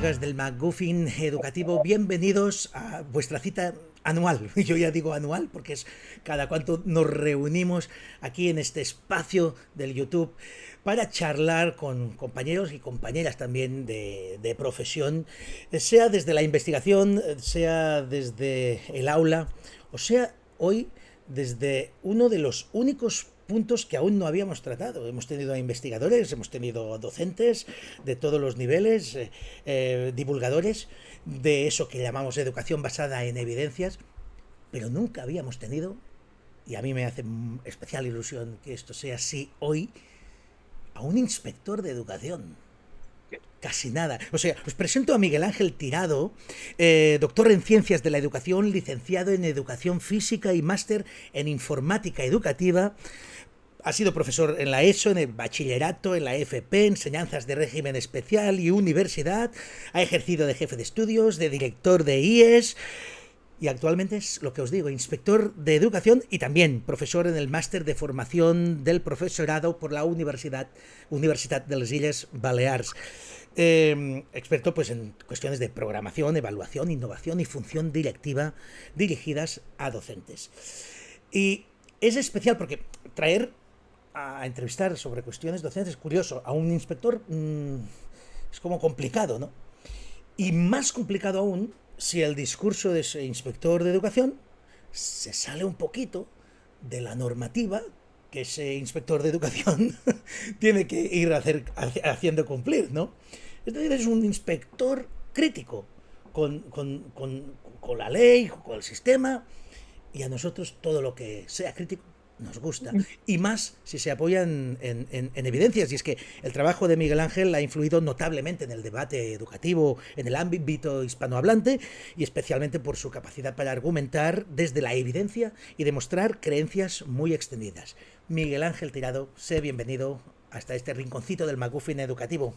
podcast del McGuffin Educativo. Bienvenidos a vuestra cita anual. Yo ya digo anual porque es cada cuanto nos reunimos aquí en este espacio del YouTube para charlar con compañeros y compañeras también de profesión, sea desde la investigación, sea desde el aula, o sea hoy desde uno de los únicos puntos que aún no habíamos tratado. Hemos tenido a investigadores, hemos tenido docentes de todos los niveles, divulgadores de eso que llamamos educación basada en evidencias, pero nunca habíamos tenido, y a mí me hace especial ilusión que esto sea así hoy, a un inspector de educación. Casi nada. O sea, os presento a Miguel Ángel Tirado, doctor en Ciencias de la Educación, licenciado en Educación Física y máster en Informática Educativa. Ha sido profesor en la ESO, en el bachillerato, en la FP, enseñanzas de régimen especial y universidad. Ha ejercido de jefe de estudios, de director de IES. Y actualmente es lo que os digo, inspector de educación y también profesor en el máster de formación del profesorado por la Universitat de les Illes Balears. Experto pues en cuestiones de programación, evaluación, innovación y función directiva dirigidas a docentes. Y es especial porque traer a entrevistar sobre cuestiones docentes es curioso. A un inspector es como complicado, ¿no? Y más complicado aún si el discurso de ese inspector de educación se sale un poquito de la normativa que ese inspector de educación tiene que ir haciendo cumplir, ¿no? Es decir, es un inspector crítico con la ley, con el sistema, y a nosotros todo lo que sea crítico nos gusta, y más si se apoyan en evidencias. Y es que el trabajo de Miguel Ángel ha influido notablemente en el debate educativo en el ámbito hispanohablante, y especialmente por su capacidad para argumentar desde la evidencia y demostrar creencias muy extendidas. Miguel Ángel Tirado, sé bienvenido hasta este rinconcito del McGuffin Educativo.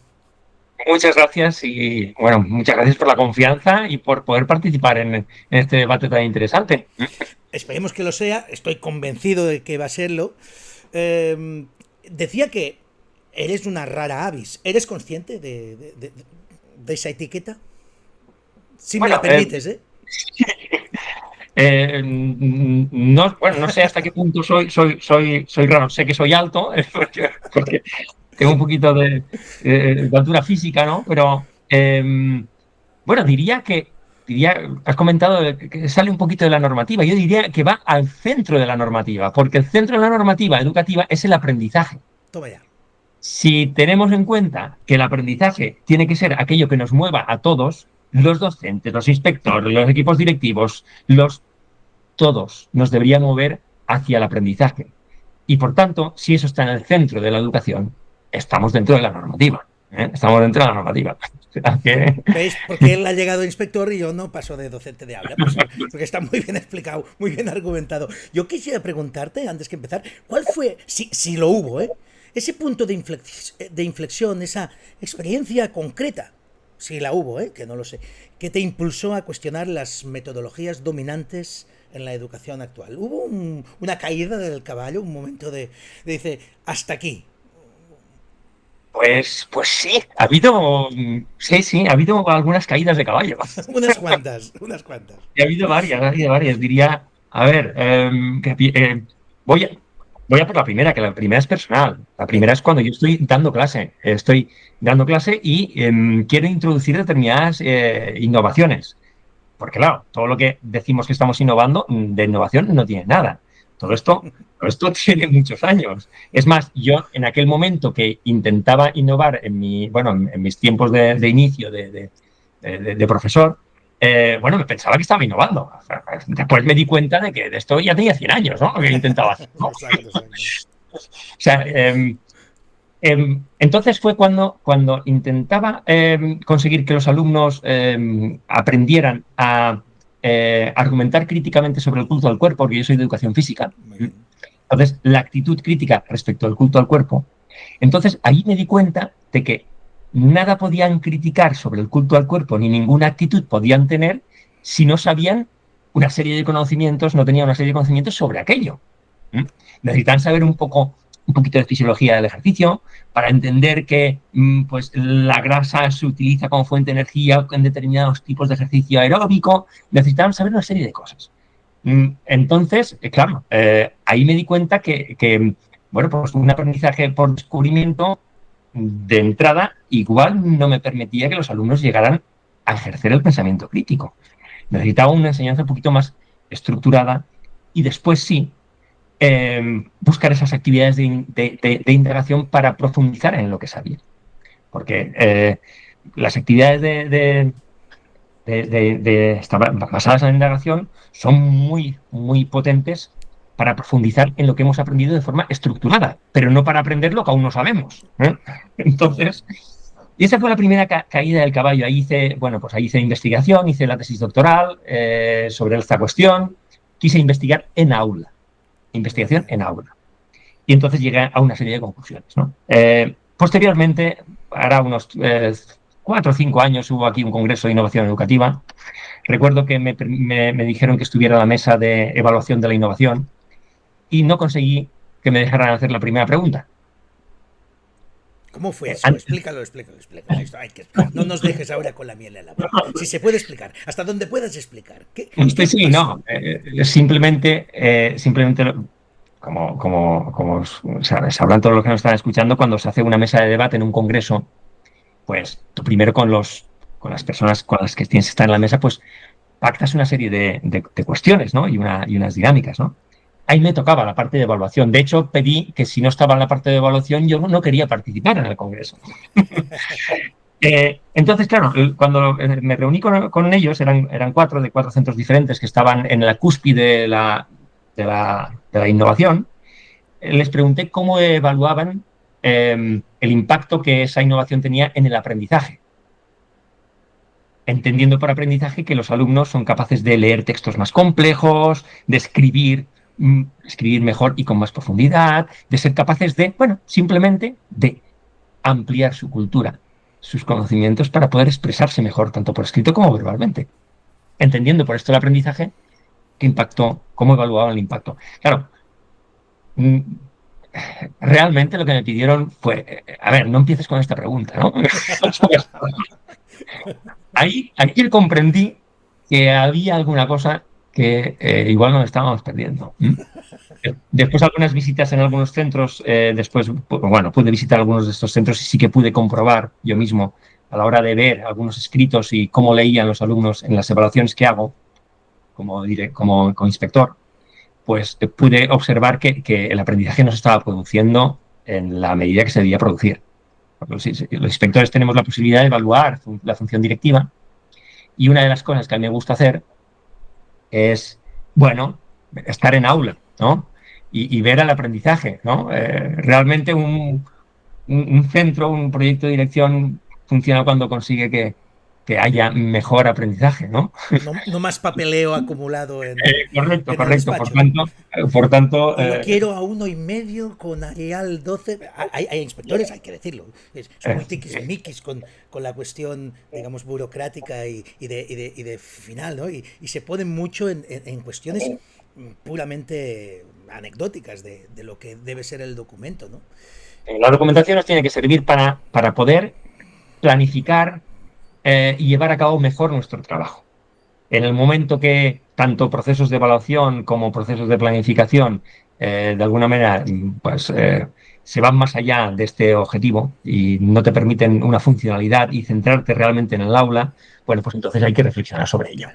Muchas gracias y, bueno, muchas gracias por la confianza y por poder participar en este debate tan interesante. Esperemos que lo sea, estoy convencido de que va a serlo. Decía que eres una rara avis. ¿Eres consciente de esa etiqueta? Si me Bueno, la permites, ¿eh? no, bueno, no sé hasta qué punto soy raro. Sé que soy alto, porque tengo un poquito de altura física, ¿no? Pero, bueno, has comentado que sale un poquito de la normativa. Yo diría que va al centro de la normativa, porque el centro de la normativa educativa es el aprendizaje. Toma ya. Si tenemos en cuenta que el aprendizaje tiene que ser aquello que nos mueva a todos, los docentes, los inspectores, los equipos directivos, todos nos debería mover hacia el aprendizaje. Y por tanto, si eso está en el centro de la educación, estamos dentro de la normativa. Estamos dentro de la normativa. ¿Veis? Porque él ha llegado inspector y yo no paso de docente de aula. Pues porque está muy bien explicado, muy bien argumentado. Yo quisiera preguntarte, antes que empezar, ¿cuál fue, si lo hubo, ese punto de inflexión, esa experiencia concreta, si la hubo, que no lo sé, que te impulsó a cuestionar las metodologías dominantes en la educación actual? ¿Hubo una caída del caballo, un momento de dice, hasta aquí? Pues sí, ha habido algunas caídas de caballo. Unas cuantas, unas cuantas. Y ha habido varias. Diría, a ver, voy a, voy a por la primera, que la primera es personal. La primera es cuando yo estoy dando clase. Estoy dando clase y quiero introducir determinadas innovaciones. Porque claro, todo lo que decimos que estamos innovando, de innovación no tiene nada. Todo esto tiene muchos años. Es más, yo en aquel momento que intentaba innovar en mis tiempos de inicio de profesor, bueno, me pensaba que estaba innovando. O sea, después me di cuenta de que de esto ya tenía 100 años, ¿no? Lo que intentaba hacer, ¿no? Exacto, exacto. O sea, entonces fue cuando intentaba conseguir que los alumnos aprendieran a argumentar críticamente sobre el culto al cuerpo, porque yo soy de educación física. Muy bien. Entonces, la actitud crítica respecto al culto al cuerpo. Entonces, ahí me di cuenta de que nada podían criticar sobre el culto al cuerpo, ni ninguna actitud podían tener si no sabían una serie de conocimientos, no tenían una serie de conocimientos sobre aquello. Necesitan saber un poco un poquito de fisiología del ejercicio, para entender que pues la grasa se utiliza como fuente de energía en determinados tipos de ejercicio aeróbico. Necesitaban saber una serie de cosas. Entonces, claro, ahí me di cuenta que, bueno, pues un aprendizaje por descubrimiento de entrada igual no me permitía que los alumnos llegaran a ejercer el pensamiento crítico. Necesitaba una enseñanza un poquito más estructurada y después sí buscar esas actividades de indagación para profundizar en lo que sabía. Porque las actividades basadas en la indagación son muy, muy potentes para profundizar en lo que hemos aprendido de forma estructurada, pero no para aprender lo que aún no sabemos. Entonces, y esa fue la primera caída del caballo. Ahí hice, bueno, pues ahí hice investigación, hice la tesis doctoral sobre esta cuestión. Quise investigar en aula, investigación en aula. Y entonces llegué a una serie de conclusiones, ¿no? Posteriormente, ahora unos 4 o 5 años, hubo aquí un congreso de innovación educativa. Recuerdo que me dijeron que estuviera a la mesa de evaluación de la innovación y no conseguí que me dejaran hacer la primera pregunta. ¿Cómo fue eso? Explícalo. Esto hay que explicar. No nos dejes ahora con la miel en la boca. Si se puede explicar, hasta donde puedas explicar. ¿Qué sí, pasó? no. Simplemente como sabrán todos los que nos están escuchando, cuando se hace una mesa de debate en un congreso, pues tú primero con las personas con las que tienes que estar en la mesa, pues pactas una serie de cuestiones, ¿no? Y unas dinámicas, ¿no? Ahí me tocaba la parte de evaluación. De hecho, pedí que si no estaba en la parte de evaluación, yo no quería participar en el congreso. Entonces, claro, cuando me reuní con ellos, eran 4 de 4 centros diferentes que estaban en la cúspide de la innovación. Les pregunté cómo evaluaban el impacto que esa innovación tenía en el aprendizaje, entendiendo por aprendizaje que los alumnos son capaces de leer textos más complejos, de escribir mejor y con más profundidad, de ser capaces de, bueno, simplemente de ampliar su cultura, sus conocimientos para poder expresarse mejor, tanto por escrito como verbalmente. Entendiendo por esto el aprendizaje, qué impacto, cómo evaluaban el impacto. Claro, realmente lo que me pidieron fue, a ver, no empieces con esta pregunta, ¿no? Ahí comprendí que había alguna cosa que igual nos estábamos perdiendo. Después algunas visitas en algunos centros, bueno, pude visitar algunos de estos centros y sí que pude comprobar yo mismo a la hora de ver algunos escritos y cómo leían los alumnos en las evaluaciones que hago como inspector, pues pude observar que el aprendizaje no se estaba produciendo en la medida que se debía producir. Los inspectores tenemos la posibilidad de evaluar la función directiva y una de las cosas que a mí me gusta hacer es, bueno, estar en aula, ¿no? Y ver el aprendizaje, ¿no? Realmente un centro, un proyecto de dirección funciona cuando consigue que haya mejor aprendizaje, ¿no? No más papeleo acumulado Correcto. en el despacho. Por tanto Y lo quiero a 1,5 con Arial 12. Hay inspectores, hay que decirlo. Son muy tiquismiquis con la cuestión, digamos, burocrática y de final, ¿no? Y se ponen mucho en cuestiones puramente anecdóticas de lo que debe ser el documento, ¿no? La documentación nos tiene que servir para poder planificar y llevar a cabo mejor nuestro trabajo. En el momento que tanto procesos de evaluación como procesos de planificación de alguna manera pues, se van más allá de este objetivo y no te permiten una funcionalidad y centrarte realmente en el aula, bueno, pues entonces hay que reflexionar sobre ello.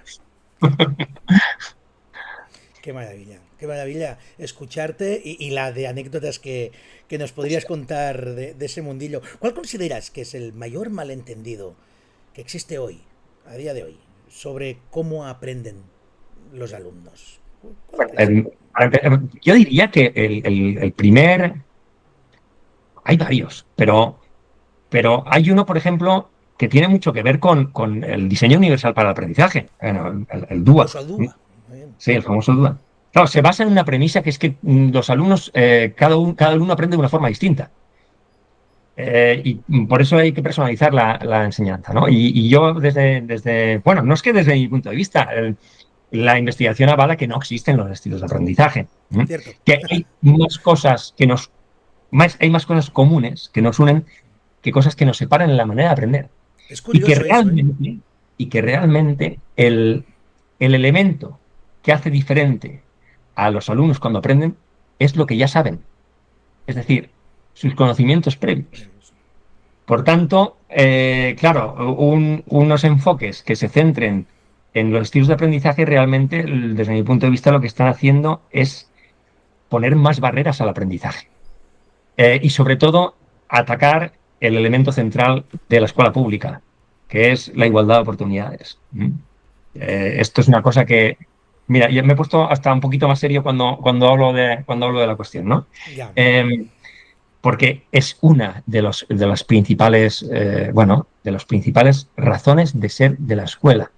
Qué maravilla escucharte y la de anécdotas que nos podrías contar de ese mundillo. ¿Cuál consideras que es el mayor malentendido que existe hoy, a día de hoy, sobre cómo aprenden los alumnos? Yo diría que el primer... Hay varios, pero hay uno, por ejemplo, que tiene mucho que ver con el diseño universal para el aprendizaje, bueno, el DUA. Sí, el famoso DUA. Claro, se basa en una premisa que es que los alumnos, cada alumno aprende de una forma distinta. Y por eso hay que personalizar la enseñanza, ¿no? Y yo bueno, no es que desde mi punto de vista, la investigación avala que no existen los estilos de aprendizaje. Cierto. Que hay más cosas que nos hay más cosas comunes que nos unen que cosas que nos separan en la manera de aprender. Es Y que curioso eso, ¿eh? realmente, y que realmente el elemento que hace diferente a los alumnos cuando aprenden es lo que ya saben, es decir, sus conocimientos previos. Por tanto, claro, unos enfoques que se centren en los estilos de aprendizaje realmente, desde mi punto de vista, lo que están haciendo es poner más barreras al aprendizaje. Y sobre todo, atacar el elemento central de la escuela pública, que es la igualdad de oportunidades. Esto es una cosa que, mira, ya me he puesto hasta un poquito más serio cuando hablo de la cuestión, ¿no? Ya. Eh, Porque es una de las principales, bueno, de las principales razones de ser de la escuela.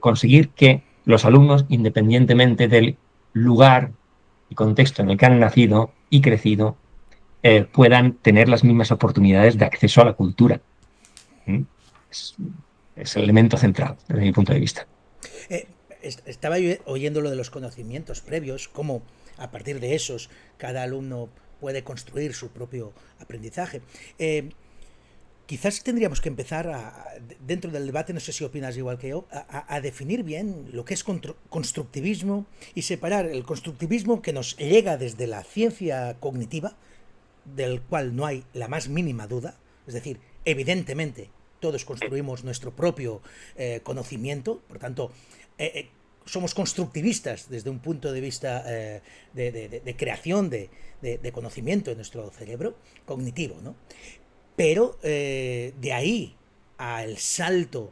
Conseguir que los alumnos, independientemente del lugar y contexto en el que han nacido y crecido, puedan tener las mismas oportunidades de acceso a la cultura. ¿Mm? Es, es el elemento central, desde mi punto de vista. Eh, Estaba oyendo lo de los conocimientos previos, cómo a partir de esos cada alumno puede construir su propio aprendizaje. Quizás tendríamos que empezar dentro del debate, no sé si opinas igual que yo, a definir bien lo que es constructivismo y separar el constructivismo que nos llega desde la ciencia cognitiva, del cual no hay la más mínima duda, es decir, evidentemente todos construimos nuestro propio conocimiento, por tanto, somos constructivistas desde un punto de vista de creación de conocimiento en nuestro cerebro cognitivo, ¿no? Pero de ahí al salto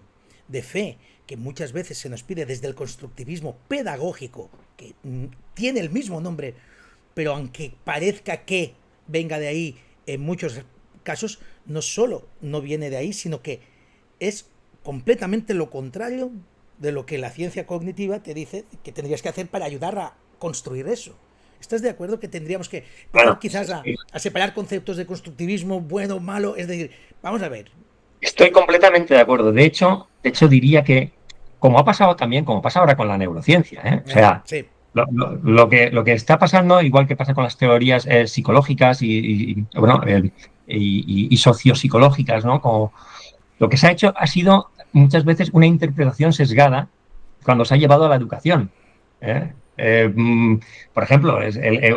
de fe que muchas veces se nos pide desde el constructivismo pedagógico, que tiene el mismo nombre, pero aunque parezca que venga de ahí, en muchos casos no solo no viene de ahí, sino que es completamente lo contrario de lo que la ciencia cognitiva te dice que tendrías que hacer para ayudar a construir eso. ¿Estás de acuerdo que tendríamos que empezar Bueno, quizás a separar conceptos de constructivismo bueno, malo? Es decir, vamos a ver. estoy completamente de acuerdo. De hecho diría que, como ha pasado también, como pasa ahora con la neurociencia, ¿eh? O sea, Sí. lo que está pasando, igual que pasa con las teorías psicológicas bueno, y sociopsicológicas, ¿no? Como, lo que se ha hecho ha sido muchas veces una interpretación sesgada cuando se ha llevado a la educación. ¿Eh? Por ejemplo,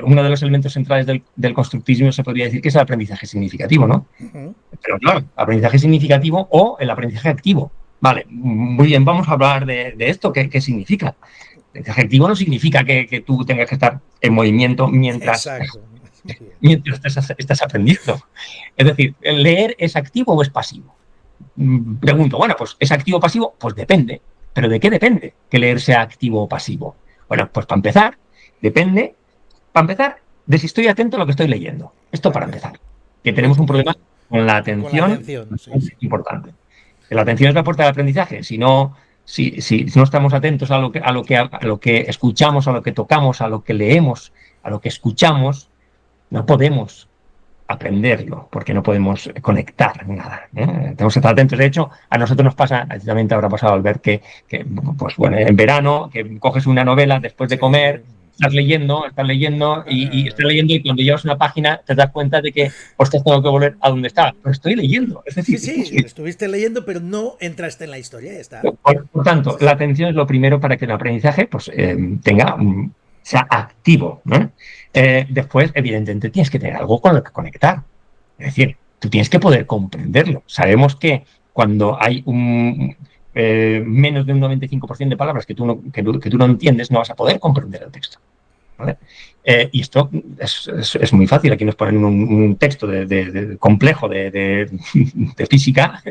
uno de los elementos centrales del constructivismo se podría decir que es el aprendizaje significativo, ¿no? Uh-huh. Pero claro, aprendizaje significativo o el aprendizaje activo. Vale, muy bien, vamos a hablar de esto. ¿Qué significa? Aprendizaje activo no significa que tú tengas que estar en movimiento Exacto. mientras estás aprendiendo. Es decir, ¿el leer es activo o es pasivo? Pregunto, bueno, pues ¿es activo o pasivo? Pues depende. ¿Pero de qué depende que leer sea activo o pasivo? Bueno, pues depende, para empezar, de si estoy atento a lo que estoy leyendo. Esto para empezar. Que Muy tenemos un problema concreto. con la Con la atención, atención, sí, muy sí. importante. La atención es la puerta del aprendizaje. Si no estamos atentos a lo que escuchamos, a lo que tocamos, a lo que leemos, a lo que escuchamos, no podemos aprenderlo, porque no podemos conectar nada. Tenemos que estar atentos. De hecho, a nosotros nos pasa, también te habrá pasado al ver pues bueno, en verano, que coges una novela después de Sí. comer, estás leyendo y cuando llevas una página te das cuenta de que, ostras, tengo que volver a donde estaba. Pero estoy leyendo. Es Sí, decir, sí, estuviste leyendo, pero no entraste en la historia, ya está. por tanto, Sí, la sí. atención es lo primero para que el aprendizaje pues, sea activo, ¿no? Después, evidentemente, tienes que tener algo con lo que conectar. Es decir, tú tienes que poder comprenderlo. Sabemos que cuando hay menos de un 95% de palabras que tú no entiendes, no vas a poder comprender el texto. ¿Vale? Y esto es muy fácil. Aquí nos ponen un texto complejo de física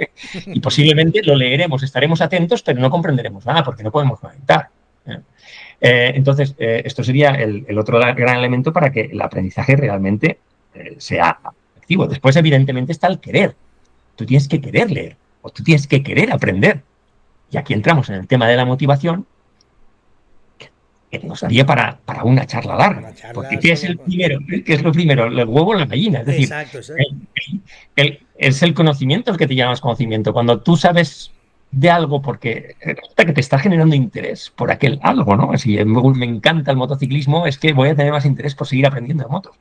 y posiblemente lo leeremos, estaremos atentos, pero no comprenderemos nada porque no podemos conectar. Entonces, esto sería el otro gran elemento para que el aprendizaje realmente sea activo. Después, evidentemente, está el querer. Tú tienes que querer leer o tú tienes que querer aprender. Y aquí entramos en el tema de la motivación, que nos daría para una charla larga. Una Porque charla ¿qué es solo. el primero? ¿Qué es lo primero? El huevo o la gallina. Es decir, Exacto, exacto. es el conocimiento el que te llamas conocimiento. Cuando tú sabes de algo porque resulta que te está generando interés por aquel algo, ¿no? Si me encanta el motociclismo, es que voy a tener más interés por seguir aprendiendo de motos.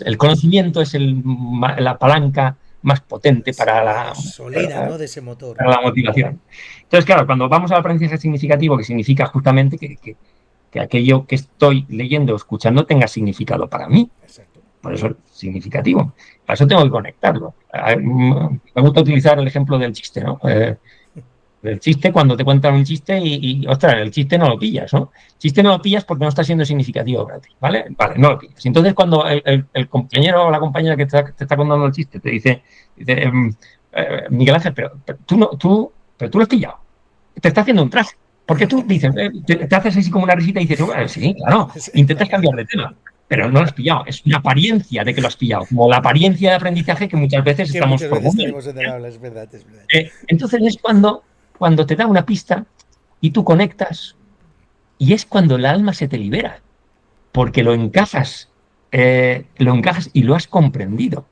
el conocimiento es la palanca más potente Es para la gasolina, ¿no? De ese motor. para la motivación. Entonces, claro, cuando vamos al aprendizaje significativo, que significa justamente que aquello que estoy leyendo o escuchando tenga significado para mí. Exacto. Por eso es significativo. Para eso tengo que conectarlo. Me gusta utilizar el ejemplo del chiste, ¿no? El chiste, cuando te cuentan un chiste ostras, el chiste no lo pillas, ¿no? El chiste no lo pillas porque no está siendo significativo para ti, ¿vale? Vale, no lo pillas. Entonces, cuando el compañero o la compañera que te está contando el chiste te dice Miguel Ángel, pero tú lo has pillado. Te está haciendo un traje. Porque tú dices, te haces así como una risita y dices, bueno, sí, claro, intentas cambiar de tema, pero no lo has pillado. Es una apariencia de que lo has pillado, como la apariencia de aprendizaje que muchas veces Que estamos muchas veces promoviendo. tenemos en el aula, es verdad, es verdad. Entonces es cuando te da una pista y tú conectas, y es cuando el alma se te libera, porque lo encajas y lo has comprendido.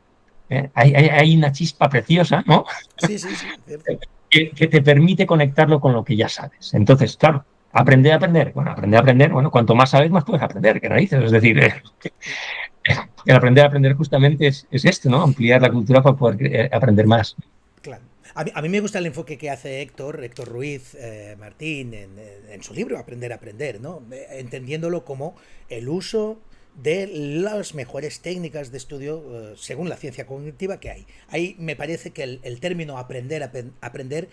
Hay una chispa preciosa, ¿no? Sí, sí, sí, cierto. Que te permite conectarlo con lo que ya sabes. Entonces, claro, aprender a aprender. Bueno, aprender a aprender, bueno, cuanto más sabes, más puedes aprender, que narices. Es decir, el aprender a aprender justamente es esto, ¿no? Ampliar la cultura para poder aprender más. Claro. A mí me gusta el enfoque que hace Héctor Ruiz Martín en su libro Aprender a Aprender, ¿no? Entendiéndolo como el uso de las mejores técnicas de estudio según la ciencia cognitiva que hay. Ahí me parece que el término aprender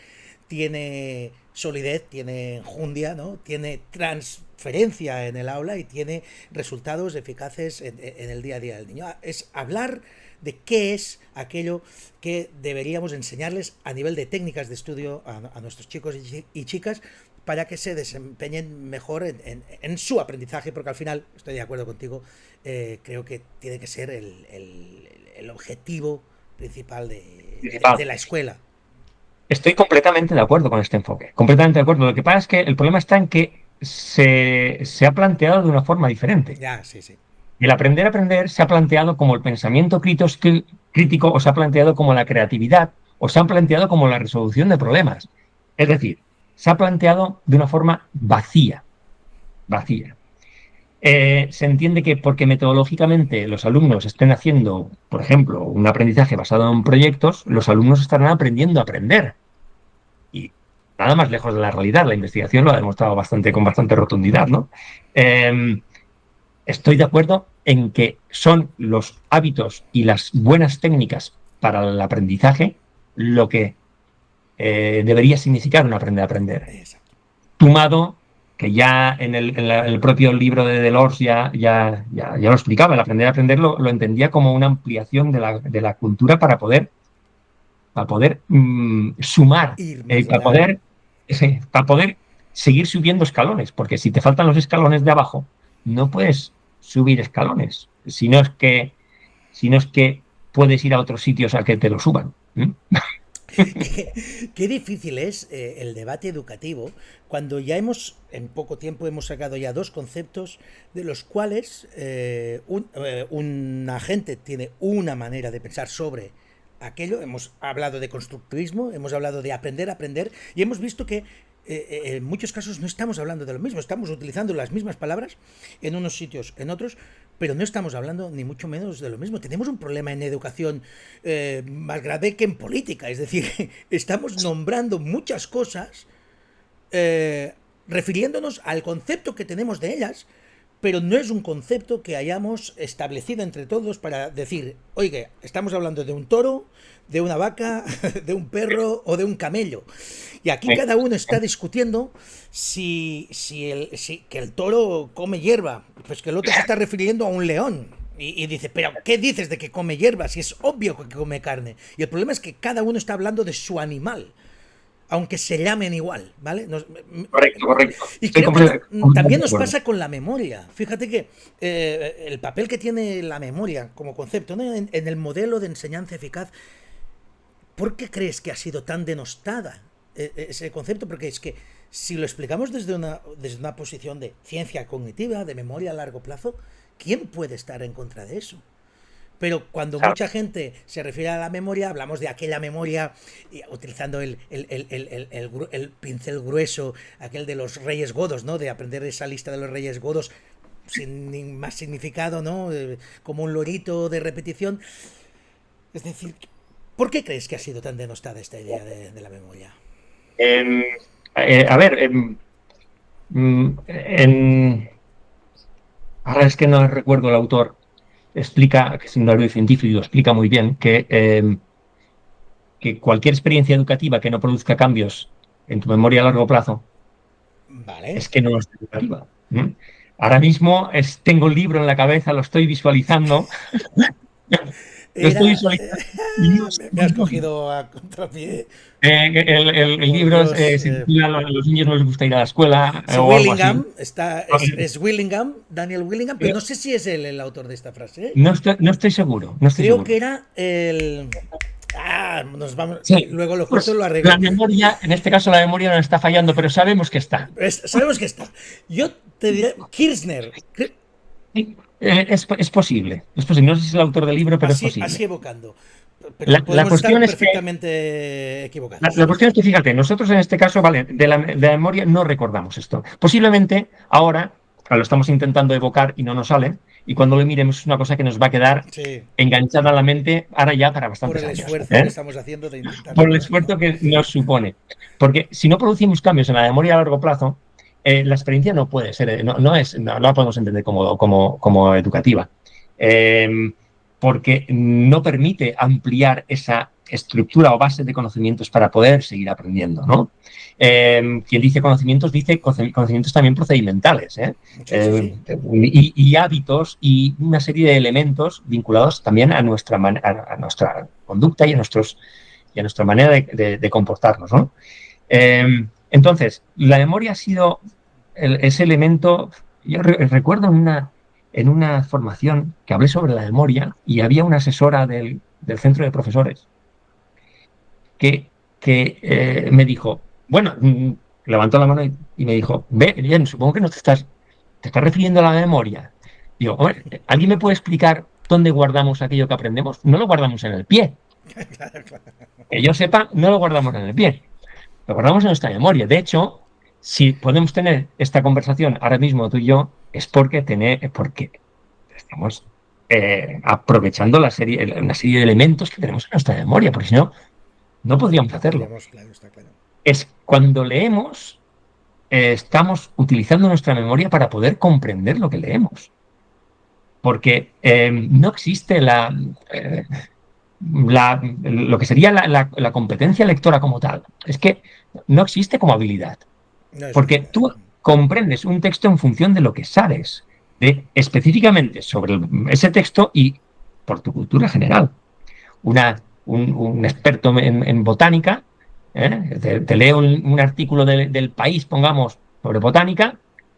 tiene solidez, tiene enjundia, ¿no? Tiene transferencia en el aula y tiene resultados eficaces en el día a día del niño. Es hablar de qué es aquello que deberíamos enseñarles a nivel de técnicas de estudio a nuestros chicos y chicas para que se desempeñen mejor en su aprendizaje, porque al final, estoy de acuerdo contigo, creo que tiene que ser el objetivo principal de Principal. la escuela. Estoy completamente de acuerdo con este enfoque, completamente de acuerdo. Lo que pasa es que el problema está en que se ha planteado de una forma diferente. Ya, sí, sí. El aprender a aprender se ha planteado como el pensamiento crítico, o se ha planteado como la creatividad, o se ha planteado como la resolución de problemas. Es decir, se ha planteado de una forma vacía, vacía. Se entiende que porque metodológicamente los alumnos estén haciendo, por ejemplo, un aprendizaje basado en proyectos, los alumnos estarán aprendiendo a aprender. Y nada más lejos de la realidad. La investigación lo ha demostrado con bastante rotundidad, ¿no? Estoy de acuerdo en que son los hábitos y las buenas técnicas para el aprendizaje lo que debería significar un aprender a aprender. Exacto. Sumado, que ya el propio libro de Delors ya lo explicaba, el aprender a aprender lo entendía como una ampliación de la cultura para poder sumar, Ir más para allá. para poder seguir subiendo escalones, porque si te faltan los escalones de abajo, no puedes subir escalones, si no es que puedes ir a otros sitios a que te lo suban. Qué difícil es el debate educativo cuando ya en poco tiempo hemos sacado ya dos conceptos de los cuales una gente tiene una manera de pensar sobre aquello. Hemos hablado de constructivismo, hemos hablado de aprender a aprender y hemos visto que en muchos casos no estamos hablando de lo mismo, estamos utilizando las mismas palabras en unos sitios, en otros, pero no estamos hablando ni mucho menos de lo mismo. Tenemos un problema en educación más grave que en política, es decir, estamos nombrando muchas cosas refiriéndonos al concepto que tenemos de ellas, pero no es un concepto que hayamos establecido entre todos para decir, oiga, estamos hablando de un toro, de una vaca, de un perro o de un camello. Y aquí cada uno está discutiendo si que el toro come hierba, pues que el otro se está refiriendo a un león. Y dice, pero ¿qué dices de que come hierba? Si es obvio que come carne. Y el problema es que cada uno está hablando de su animal, aunque se llamen igual, ¿vale? Correcto, correcto. Y Estoy creo que también de nos acuerdo. pasa con la memoria. Fíjate que el papel que tiene la memoria como concepto, ¿no? En el modelo de enseñanza eficaz, ¿por qué crees que ha sido tan denostada ese concepto? Porque es que si lo explicamos desde una posición de ciencia cognitiva, de memoria a largo plazo, ¿quién puede estar en contra de eso? Pero cuando Claro. mucha gente se refiere a la memoria, hablamos de aquella memoria utilizando el pincel grueso, aquel de los reyes godos, ¿no? De aprender esa lista de los reyes godos sin más significado, ¿no? Como un lorito de repetición. Es decir, ¿por qué crees que ha sido tan denostada esta idea de la memoria? Em, a ver, ahora es que no recuerdo el autor, explica, que es un erudito científico y lo explica muy bien, que cualquier experiencia educativa que no produzca cambios en tu memoria a largo plazo Vale. es que no es educativa. ¿Mm? Ahora mismo tengo el libro en la cabeza, lo estoy visualizando, lo estoy Era. visualizando y no es Me has educativa. cogido a contrapié. El Por libro Dios. se titula Los niños no les gusta ir a la escuela Si o algo así. Willingham, es Willingham, Daniel Willingham, pero no sé si es él el autor de esta frase. ¿Eh? No estoy seguro, no estoy Creo que seguro. era el. Nos vamos. Sí, Luego lo corto y pues lo la arreglo. memoria, en este caso la memoria no está fallando, pero sabemos que está. Sabemos que está. Yo te diré. Kirchner. Sí, es posible, es posible. No sé si es el autor del libro, pero es Así posible. evocando. Pero La podemos estar cuestión es que perfectamente La equivocados. cuestión es que, fíjate, nosotros en este caso, vale, de la memoria no recordamos esto. Posiblemente ahora lo estamos intentando evocar y no nos sale, y cuando lo miremos es una cosa que nos va a quedar Sí. enganchada a la mente ahora ya para Por bastantes el años, esfuerzo que ¿eh? estamos haciendo de Por intentarlo, el ¿no? esfuerzo que nos supone. Porque si no producimos cambios en la memoria a largo plazo, la experiencia no puede ser, no la podemos entender como educativa. Eh, Porque no permite ampliar esa estructura o base de conocimientos para poder seguir aprendiendo, ¿no? Quien dice conocimientos dice conocimientos también procedimentales, ¿eh? Sí, sí, sí. Y hábitos y una serie de elementos vinculados también a nuestra conducta y a nuestra manera de comportarnos, ¿no? Entonces, la memoria ha sido ese elemento. Yo recuerdo en una formación que hablé sobre la memoria y había una asesora del centro de profesores que me dijo, bueno, levantó la mano y me dijo, ve, bien, supongo que no te estás refiriendo a la memoria. Digo, hombre, ¿alguien me puede explicar dónde guardamos aquello que aprendemos? No lo guardamos en el pie. Que yo sepa, no lo guardamos en el pie. Lo guardamos en nuestra memoria. De hecho, si podemos tener esta conversación ahora mismo tú y yo, es porque estamos aprovechando una serie de elementos que tenemos en nuestra memoria, porque si no, no podríamos No hacerlo. podríamos, claro, está claro. Es cuando leemos, estamos utilizando nuestra memoria para poder comprender lo que leemos. Porque no existe lo que sería la competencia lectora como tal. Es que no existe como habilidad. No es Porque habilidad. tú comprendes un texto en función de lo que sabes, específicamente sobre ese texto y por tu cultura general. Un experto en botánica, te leo un artículo del país, pongamos, sobre botánica,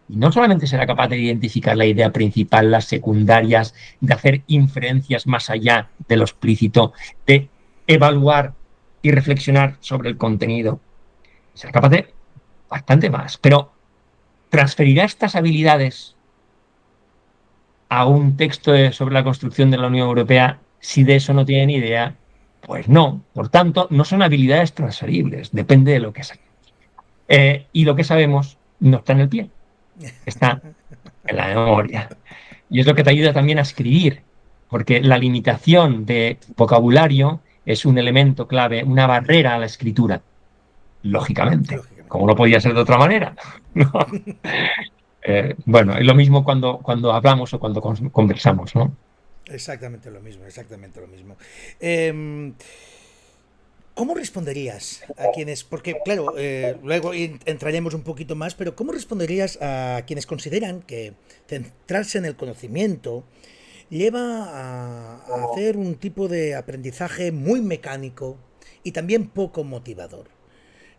y no solamente será capaz de identificar la idea principal, las secundarias, de hacer inferencias más allá de lo explícito, de evaluar y reflexionar sobre el contenido, será capaz de bastante más, pero transferirá estas habilidades a un texto sobre la construcción de la Unión Europea si de eso no tiene ni idea. Pues no, por tanto, no son habilidades transferibles, depende de lo que sabemos. Y lo que sabemos no está en el pie, está en la memoria. Y es lo que te ayuda también a escribir, porque la limitación de vocabulario es un elemento clave, una barrera a la escritura, lógicamente, Lógicamente. como no podía ser de otra manera. ¿No? Bueno, es lo mismo cuando hablamos o cuando conversamos, ¿no? Exactamente lo mismo, exactamente lo mismo. Eh, ¿Cómo responderías a quienes, porque claro, luego entraremos un poquito más, pero ¿cómo responderías a quienes consideran que centrarse en el conocimiento lleva a hacer un tipo de aprendizaje muy mecánico y también poco motivador?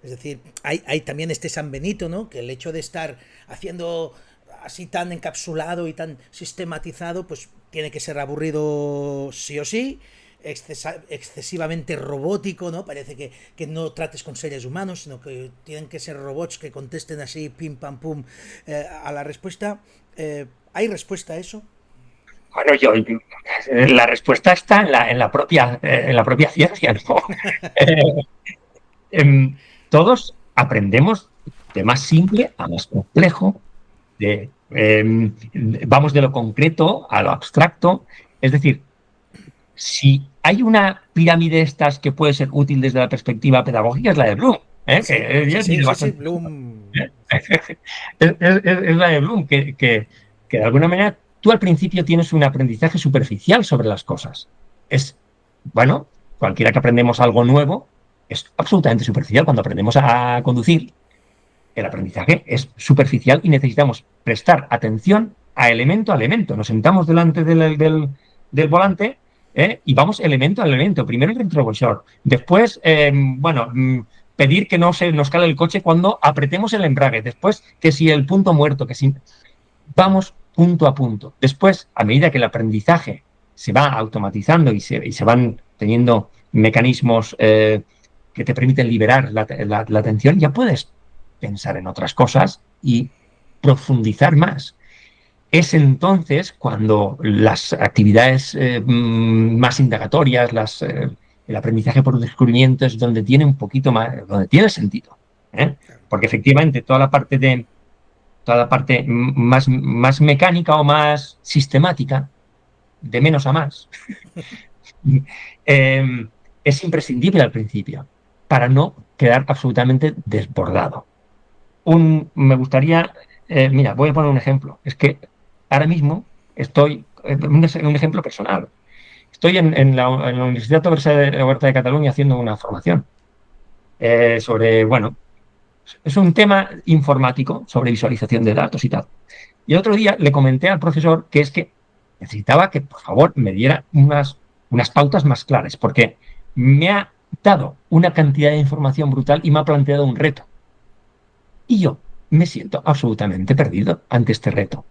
Es decir, hay también este San Benito, ¿no? Que el hecho de estar haciendo así tan encapsulado y tan sistematizado, pues tiene que ser aburrido sí o sí, excesivamente robótico, ¿no? Parece que no trates con seres humanos, sino que tienen que ser robots que contesten así, pim, pam, pum, a la respuesta. ¿Hay respuesta a eso? Bueno, la respuesta está en la propia ciencia, ¿no? Eh, todos aprendemos de más simple a más complejo, de vamos de lo concreto a lo abstracto. Es decir, si hay una pirámide de estas que puede ser útil desde la perspectiva pedagógica, es la de Bloom, Sí, que sí, ya sí, tiene sí, sí, bastante. Bloom. ¿Eh? Es la de Bloom, que de alguna manera tú al principio tienes un aprendizaje superficial sobre las cosas. Es, bueno, cualquiera que aprendemos algo nuevo es absolutamente superficial. Cuando aprendemos a conducir, el aprendizaje es superficial y necesitamos prestar atención a elemento. Nos sentamos delante del volante, y vamos elemento a elemento. Primero el retrovisor, después, bueno, pedir que no se nos cale el coche cuando apretemos el embrague, después que si el punto muerto, que si vamos punto a punto. Después, a medida que el aprendizaje se va automatizando y se van teniendo mecanismos que te permiten liberar la atención, ya puedes pensar en otras cosas y profundizar más. Es entonces cuando las actividades más indagatorias, el aprendizaje por descubrimiento es donde tiene un poquito más, donde tiene sentido. ¿Eh? Porque efectivamente toda la parte más mecánica o más sistemática, de menos a más, eh, es imprescindible al principio para no quedar absolutamente desbordado. Me gustaría, mira, voy a poner un ejemplo. Es que ahora mismo estoy, un ejemplo personal. Estoy en la Universidad Oberta de Cataluña haciendo una formación sobre, bueno, es un tema informático sobre visualización de datos y tal. Y el otro día le comenté al profesor que es que necesitaba que, por favor, me diera unas pautas más claras, porque me ha dado una cantidad de información brutal y me ha planteado un reto. Y yo me siento absolutamente perdido ante este reto.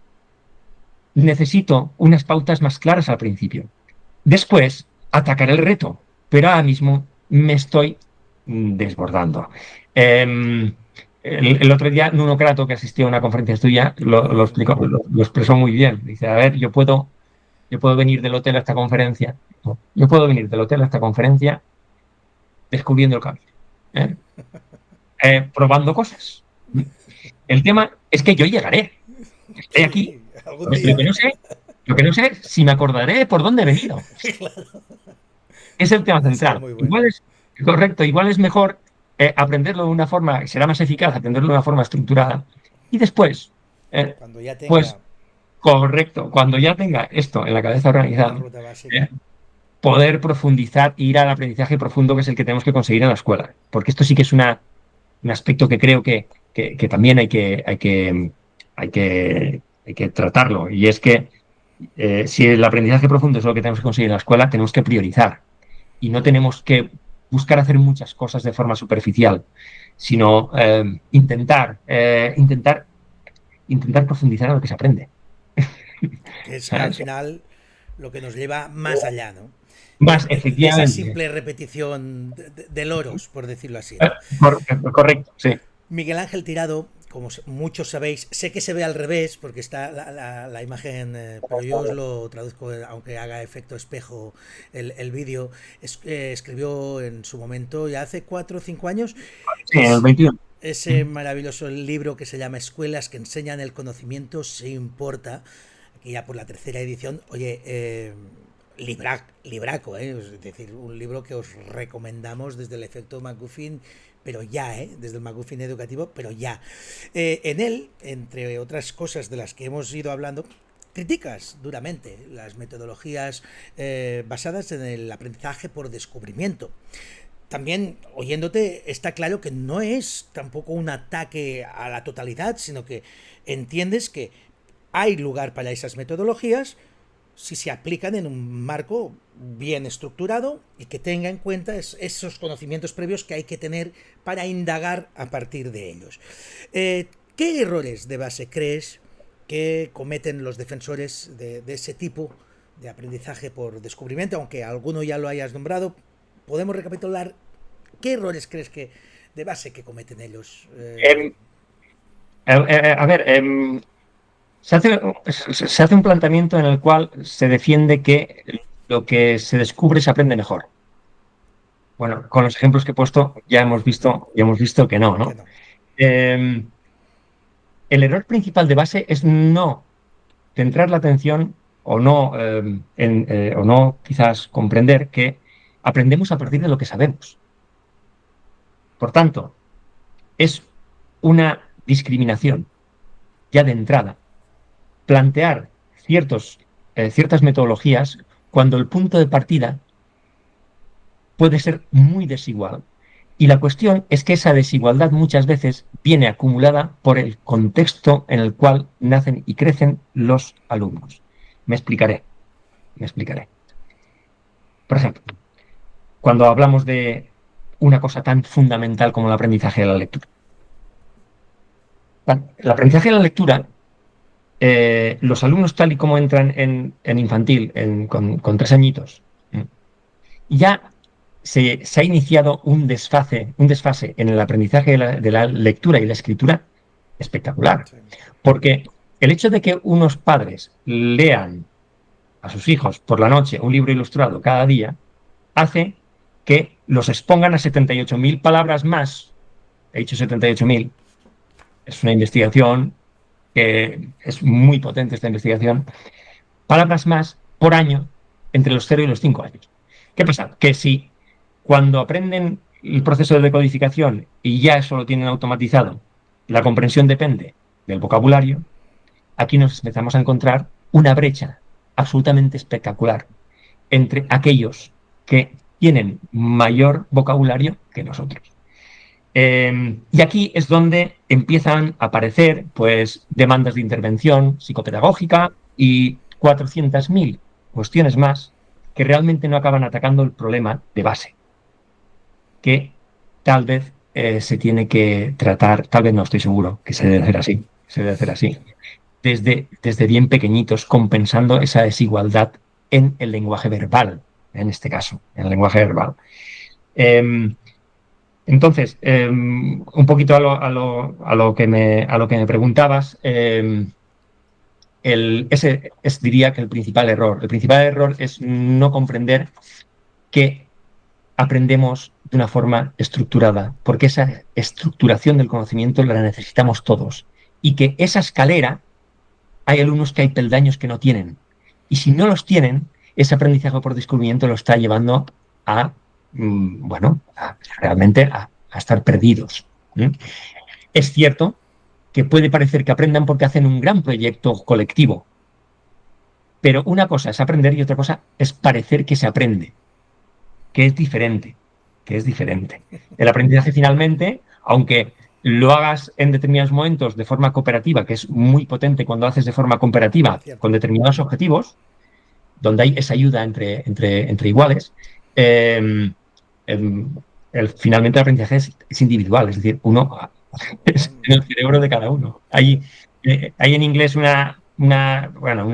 Necesito unas pautas más claras al principio. Después, atacar el reto, pero ahora mismo me estoy desbordando. El otro día, Nuno Crato, que asistió a una conferencia tuya, lo expresó muy bien. Dice, a ver, yo puedo venir del hotel a esta conferencia, ¿no? Yo puedo venir del hotel a esta conferencia descubriendo el camino, ¿eh? Probando cosas. El tema es que yo llegaré, estoy aquí. Sí, algún Lo día. que no sé, lo que no sé es si me acordaré por dónde he venido. Es el tema Esa es central. muy buena. Igual es correcto, igual es mejor aprenderlo de una forma, será más eficaz aprenderlo de una forma estructurada. Y después, eh, Cuando ya pues tenga correcto, cuando ya tenga esto en la cabeza una organizado, ruta básica. eh, poder profundizar, ir al aprendizaje profundo que es el que tenemos que conseguir en la escuela. Porque esto sí que es un aspecto que creo que también hay que tratarlo. Y es que si el aprendizaje profundo es lo que tenemos que conseguir en la escuela, tenemos que priorizar y no tenemos que buscar hacer muchas cosas de forma superficial, sino intentar profundizar en lo que se aprende. Que es al final lo que nos lleva más allá, ¿no? Más De esa efectivamente. simple repetición de loros, por decirlo así, ¿no? Correcto, sí. Miguel Ángel Tirado, como muchos sabéis, sé que se ve al revés porque está la imagen, pero yo os lo traduzco, aunque haga efecto espejo el vídeo. Escribió en su momento, ya hace 4 o 5 años, Sí, en el es, 21. ese maravilloso libro que se llama Escuelas que enseñan el conocimiento se importa, aquí ya por la tercera edición. Oye, libraco, es decir, un libro que os recomendamos desde el efecto McGuffin, pero ya, desde el McGuffin educativo, pero ya. En él, entre otras cosas de las que hemos ido hablando, criticas duramente las metodologías basadas en el aprendizaje por descubrimiento. También, oyéndote, está claro que no es tampoco un ataque a la totalidad, sino que entiendes que hay lugar para esas metodologías si se aplican en un marco bien estructurado y que tenga en cuenta esos conocimientos previos que hay que tener para indagar a partir de ellos. ¿Qué errores de base crees que cometen los defensores de ese tipo de aprendizaje por descubrimiento? Aunque alguno ya lo hayas nombrado, podemos recapitular. ¿Qué errores crees que de base que cometen ellos? Em, a ver, se hace un planteamiento en el cual se defiende que lo que se descubre se aprende mejor. Bueno, con los ejemplos que he puesto ya hemos visto que no, Que ¿no? no. Eh, el error principal de base es no centrar la atención o no quizás comprender que aprendemos a partir de lo que sabemos. Por tanto, es una discriminación ya de entrada plantear ciertas metodologías cuando el punto de partida puede ser muy desigual. Y la cuestión es que esa desigualdad muchas veces viene acumulada por el contexto en el cual nacen y crecen los alumnos. Me explicaré, me explicaré. Por ejemplo, cuando hablamos de una cosa tan fundamental como el aprendizaje de la lectura. El aprendizaje de la lectura, los alumnos tal y como entran en infantil, con 3 añitos, ya se ha iniciado un desfase en el aprendizaje de la lectura y la escritura espectacular. Sí. Porque el hecho de que unos padres lean a sus hijos por la noche un libro ilustrado cada día hace que los expongan a 78.000 palabras más. He dicho 78.000. Es una investigación que es muy potente, esta investigación. Palabras más por año entre los 0 y los 5 años. ¿Qué pasa? Que si cuando aprenden el proceso de decodificación y ya eso lo tienen automatizado, la comprensión depende del vocabulario, aquí nos empezamos a encontrar una brecha absolutamente espectacular entre aquellos que tienen mayor vocabulario que nosotros. Y aquí es donde empiezan a aparecer pues, demandas de intervención psicopedagógica y 400.000 cuestiones más que realmente no acaban atacando el problema de base, que tal vez se tiene que tratar, tal vez no estoy seguro que se debe hacer así, desde bien pequeñitos, compensando esa desigualdad en el lenguaje verbal, en este caso, en el lenguaje verbal. Entonces, un poquito a lo que me preguntabas, ese diría que el principal error. El principal error es no comprender que aprendemos de una forma estructurada, porque esa estructuración del conocimiento la necesitamos todos. Y que esa escalera, hay alumnos que hay peldaños que no tienen. Y si no los tienen, ese aprendizaje por descubrimiento lo está llevando a, realmente a estar perdidos. Es cierto que puede parecer que aprendan porque hacen un gran proyecto colectivo, pero una cosa es aprender y otra cosa es parecer que se aprende, que es diferente, El aprendizaje finalmente, aunque lo hagas en determinados momentos de forma cooperativa, que es muy potente cuando haces de forma cooperativa con determinados objetivos, donde hay esa ayuda entre iguales, finalmente el aprendizaje es individual, es decir, uno es en el cerebro de cada uno. Hay en inglés una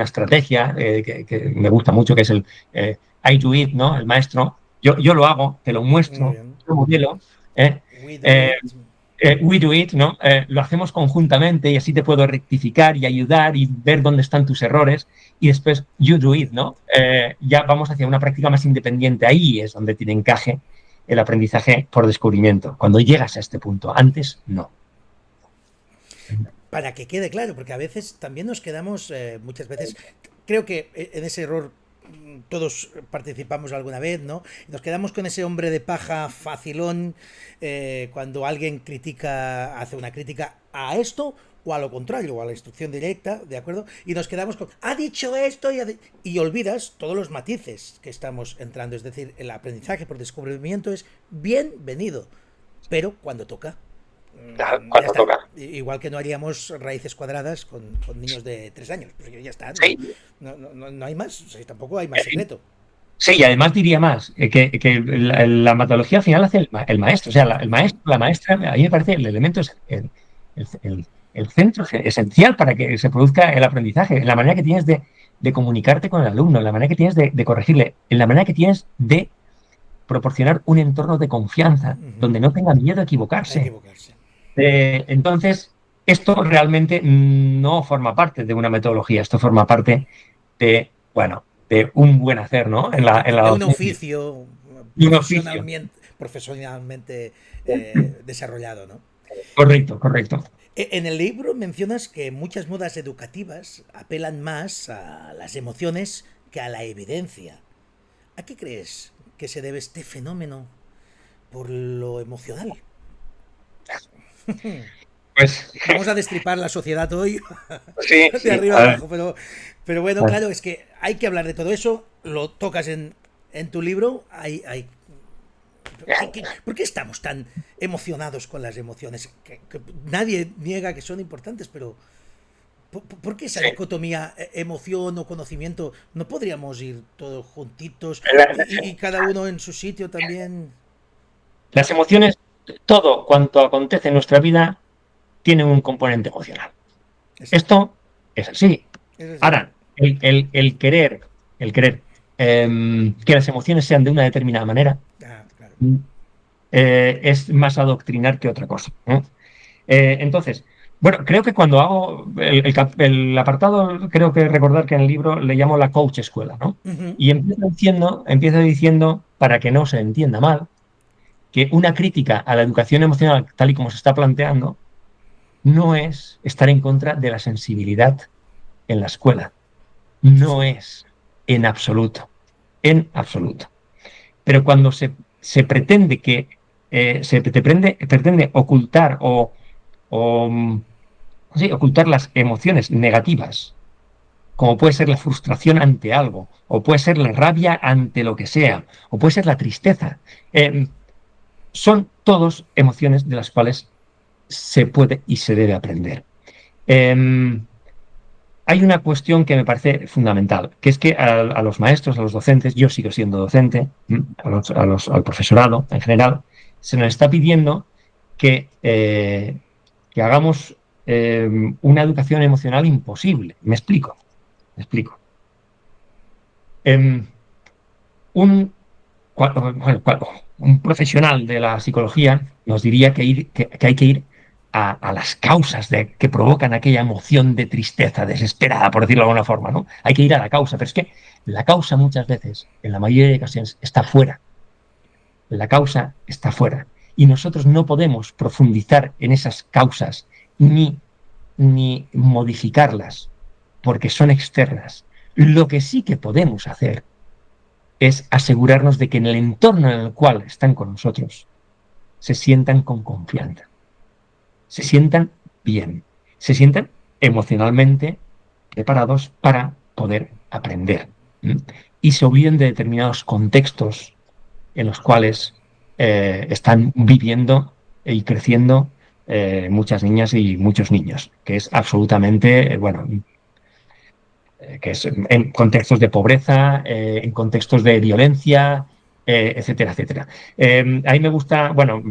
estrategia que me gusta mucho, que es el I do it, ¿no? El maestro. Yo lo hago, te lo muestro, lo modelo. We do it, ¿no? Lo hacemos conjuntamente y así te puedo rectificar y ayudar y ver dónde están tus errores. Y después you do it, ¿no? Ya vamos hacia una práctica más independiente. Ahí es donde tiene encaje el aprendizaje por descubrimiento. Cuando llegas a este punto, antes no. Para que quede claro, porque a veces también nos quedamos, muchas veces, creo que en ese error todos participamos alguna vez, ¿no? Nos quedamos con ese hombre de paja facilón cuando alguien hace una crítica a esto o a lo contrario, o a la instrucción directa, ¿de acuerdo? Y nos quedamos con, ha dicho esto y olvidas todos los matices que estamos entrando. Es decir, el aprendizaje por descubrimiento es bienvenido, pero cuando toca. Cuando toca. Igual que no haríamos raíces cuadradas con niños de 3 años. Pues ya está. Sí. No hay más. O sea, tampoco hay más secreto. Sí, y además diría más, que la metodología al final hace el maestro. O sea, el maestro, la maestra, a mí me parece el elemento es el centro esencial para que se produzca el aprendizaje, en la manera que tienes de comunicarte con el alumno, en la manera que tienes de corregirle, en la manera que tienes de proporcionar un entorno de confianza, donde no tenga miedo a equivocarse. Entonces, esto realmente no forma parte de una metodología, esto forma parte de un buen hacer, ¿no? De un oficio profesionalmente desarrollado, ¿no? Correcto. En el libro mencionas que muchas modas educativas apelan más a las emociones que a la evidencia. ¿A qué crees que se debe este fenómeno por lo emocional? Pues Vamos a destripar la sociedad hoy sí, de sí, arriba a ver, abajo, pero bueno, a ver. claro, es que hay que hablar de todo eso, lo tocas en tu libro, ¿por qué estamos tan emocionados con las emociones? Que nadie niega que son importantes, pero ¿por qué esa Sí. dicotomía emoción o conocimiento? ¿No podríamos ir todos juntitos La- y cada uno en su sitio también? Las emociones, todo cuanto acontece en nuestra vida tiene un componente emocional. Exacto. Esto es así. Es así. Ahora, el querer que las emociones sean de una determinada manera Ah, claro. es más adoctrinar que otra cosa, ¿no? Entonces, bueno, creo que cuando hago el apartado, creo que recordar que en el libro le llamo la coach escuela, ¿no? Ujú. Y empiezo diciendo, para que no se entienda mal, que una crítica a la educación emocional tal y como se está planteando no es estar en contra de la sensibilidad en la escuela. Sí, No sí. es en absoluto, en absoluto. Pero cuando se pretende pretende ocultar o sí, ocultar las emociones negativas, como puede ser la frustración ante algo, o puede ser la rabia ante lo que sea, o puede ser la tristeza, son todos emociones de las cuales se puede y se debe aprender. Eh, Hay una cuestión que me parece fundamental, que es que a los maestros, a los docentes, yo sigo siendo docente, al profesorado en general, se nos está pidiendo que hagamos una educación emocional imposible. Me explico, me explico. Em, un, bueno, un profesional de la psicología nos diría que hay que ir a las causas que provocan aquella emoción de tristeza desesperada, por decirlo de alguna forma, ¿no? Hay que ir a la causa, pero es que la causa muchas veces, en la mayoría de ocasiones, está fuera. La causa está fuera. Y nosotros no podemos profundizar en esas causas ni modificarlas, porque son externas. Lo que sí que podemos hacer es asegurarnos de que en el entorno en el cual están con nosotros se sientan con confianza, se sientan bien, se sientan emocionalmente preparados para poder aprender, ¿m? Y se olviden de determinados contextos en los cuales están viviendo y creciendo muchas niñas y muchos niños, que es absolutamente, bueno, que es en contextos de pobreza, en contextos de violencia, etcétera, etcétera. A mí me gusta, bueno,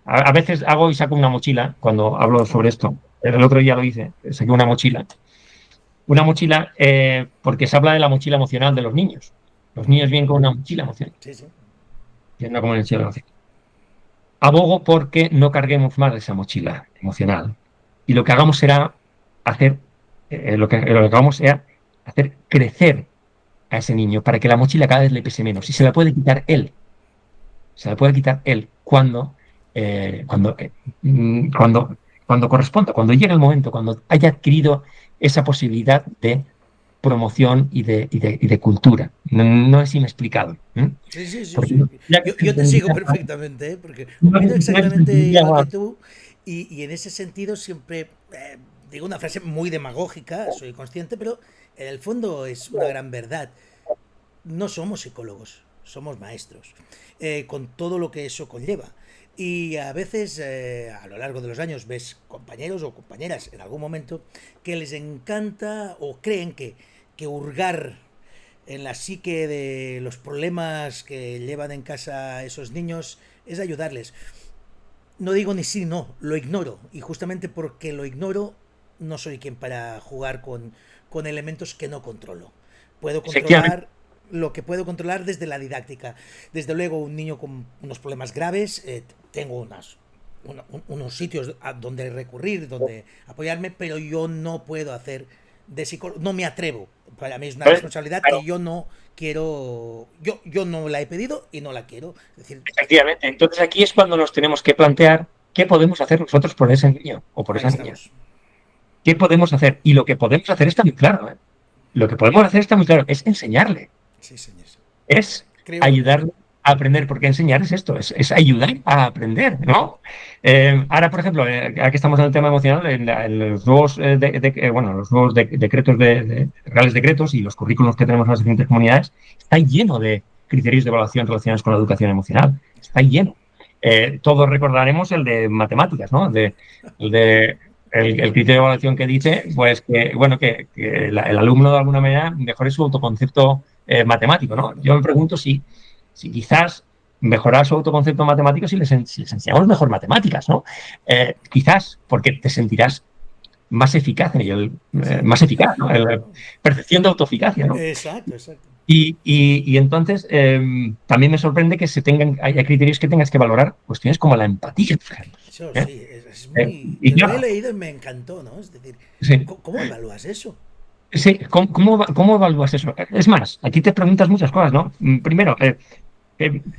a veces hago y saco una mochila cuando hablo sobre esto. El otro día lo hice, saqué una mochila porque se habla de la mochila emocional de los niños. Los Ujú. niños vienen con una mochila emocional, Sí, sí. vienen con una mochila emocional. Abogo porque no carguemos más de esa mochila emocional y lo que hagamos será hacer, lo que hagamos sea hacer crecer a ese niño para que la mochila cada vez le pese menos y se la puede quitar él, se la puede quitar él eh, cuando, eh, cuando, cuando corresponda, cuando llegue el momento, cuando haya adquirido esa posibilidad de promoción y de cultura. No, no es si me he explicado. Sí, sí, sí, Porque sí. ya que Yo te sigo perfectamente, ¿eh? Porque no opino se exactamente entendería igual que más. tú y en ese sentido siempre digo una frase muy demagógica, soy consciente, pero en el fondo es una gran verdad. No somos psicólogos, somos maestros, con todo lo que eso conlleva. Y a veces, a lo largo de los años, ves compañeros o compañeras en algún momento que les encanta o creen que hurgar en la psique de los problemas que llevan en casa esos niños es ayudarles. No digo ni sí, no, lo ignoro. Y justamente porque lo ignoro, no soy quien para jugar con elementos que no controlo. Puedo Efectivamente. controlar lo que puedo controlar desde la didáctica. Desde luego, un niño con unos problemas graves, tengo unos sitios a donde recurrir, donde apoyarme, pero yo no puedo hacer de psicólogo, no me atrevo. Para mí es una Pues, responsabilidad que claro, yo no quiero, yo no la he pedido y no la quiero. Es decir, efectivamente. Entonces aquí es cuando nos tenemos que plantear. ¿qué podemos hacer nosotros por ese niño o por Ahí esa niña? estamos. ¿Qué podemos hacer? Y lo que podemos hacer está muy claro, ¿eh? Lo que podemos hacer está muy claro, es enseñarle, Sí, señor. es Creo, ayudarle a aprender, porque enseñar es esto, es ayudar a aprender, ¿no? Ahora, por ejemplo, aquí estamos en el tema emocional, en los nuevos, bueno, los nuevos decretos, reales decretos y los currículos que tenemos en las diferentes comunidades, está lleno de criterios de evaluación relacionados con la educación emocional, está lleno. Todos recordaremos el de matemáticas, ¿no? El criterio de evaluación que dice, pues, que, bueno, que el alumno de alguna manera mejore su autoconcepto matemático, ¿no? Yo me pregunto si quizás mejorar su autoconcepto matemático si les enseñamos mejor matemáticas, ¿no? Quizás porque te sentirás más eficaz en ello, más eficaz, ¿no? Percepción de autoeficacia, ¿no? exacto, exacto. Y entonces también me sorprende que haya criterios que tengas que valorar cuestiones como la empatía, por ejemplo. Eso ¿Eh? sí, es muy... Y Lo he claro, leído y me encantó, ¿no? Es decir, sí, ¿cómo evalúas eso? sí, ¿cómo evalúas eso? Es más, aquí te preguntas muchas cosas, ¿no? Primero,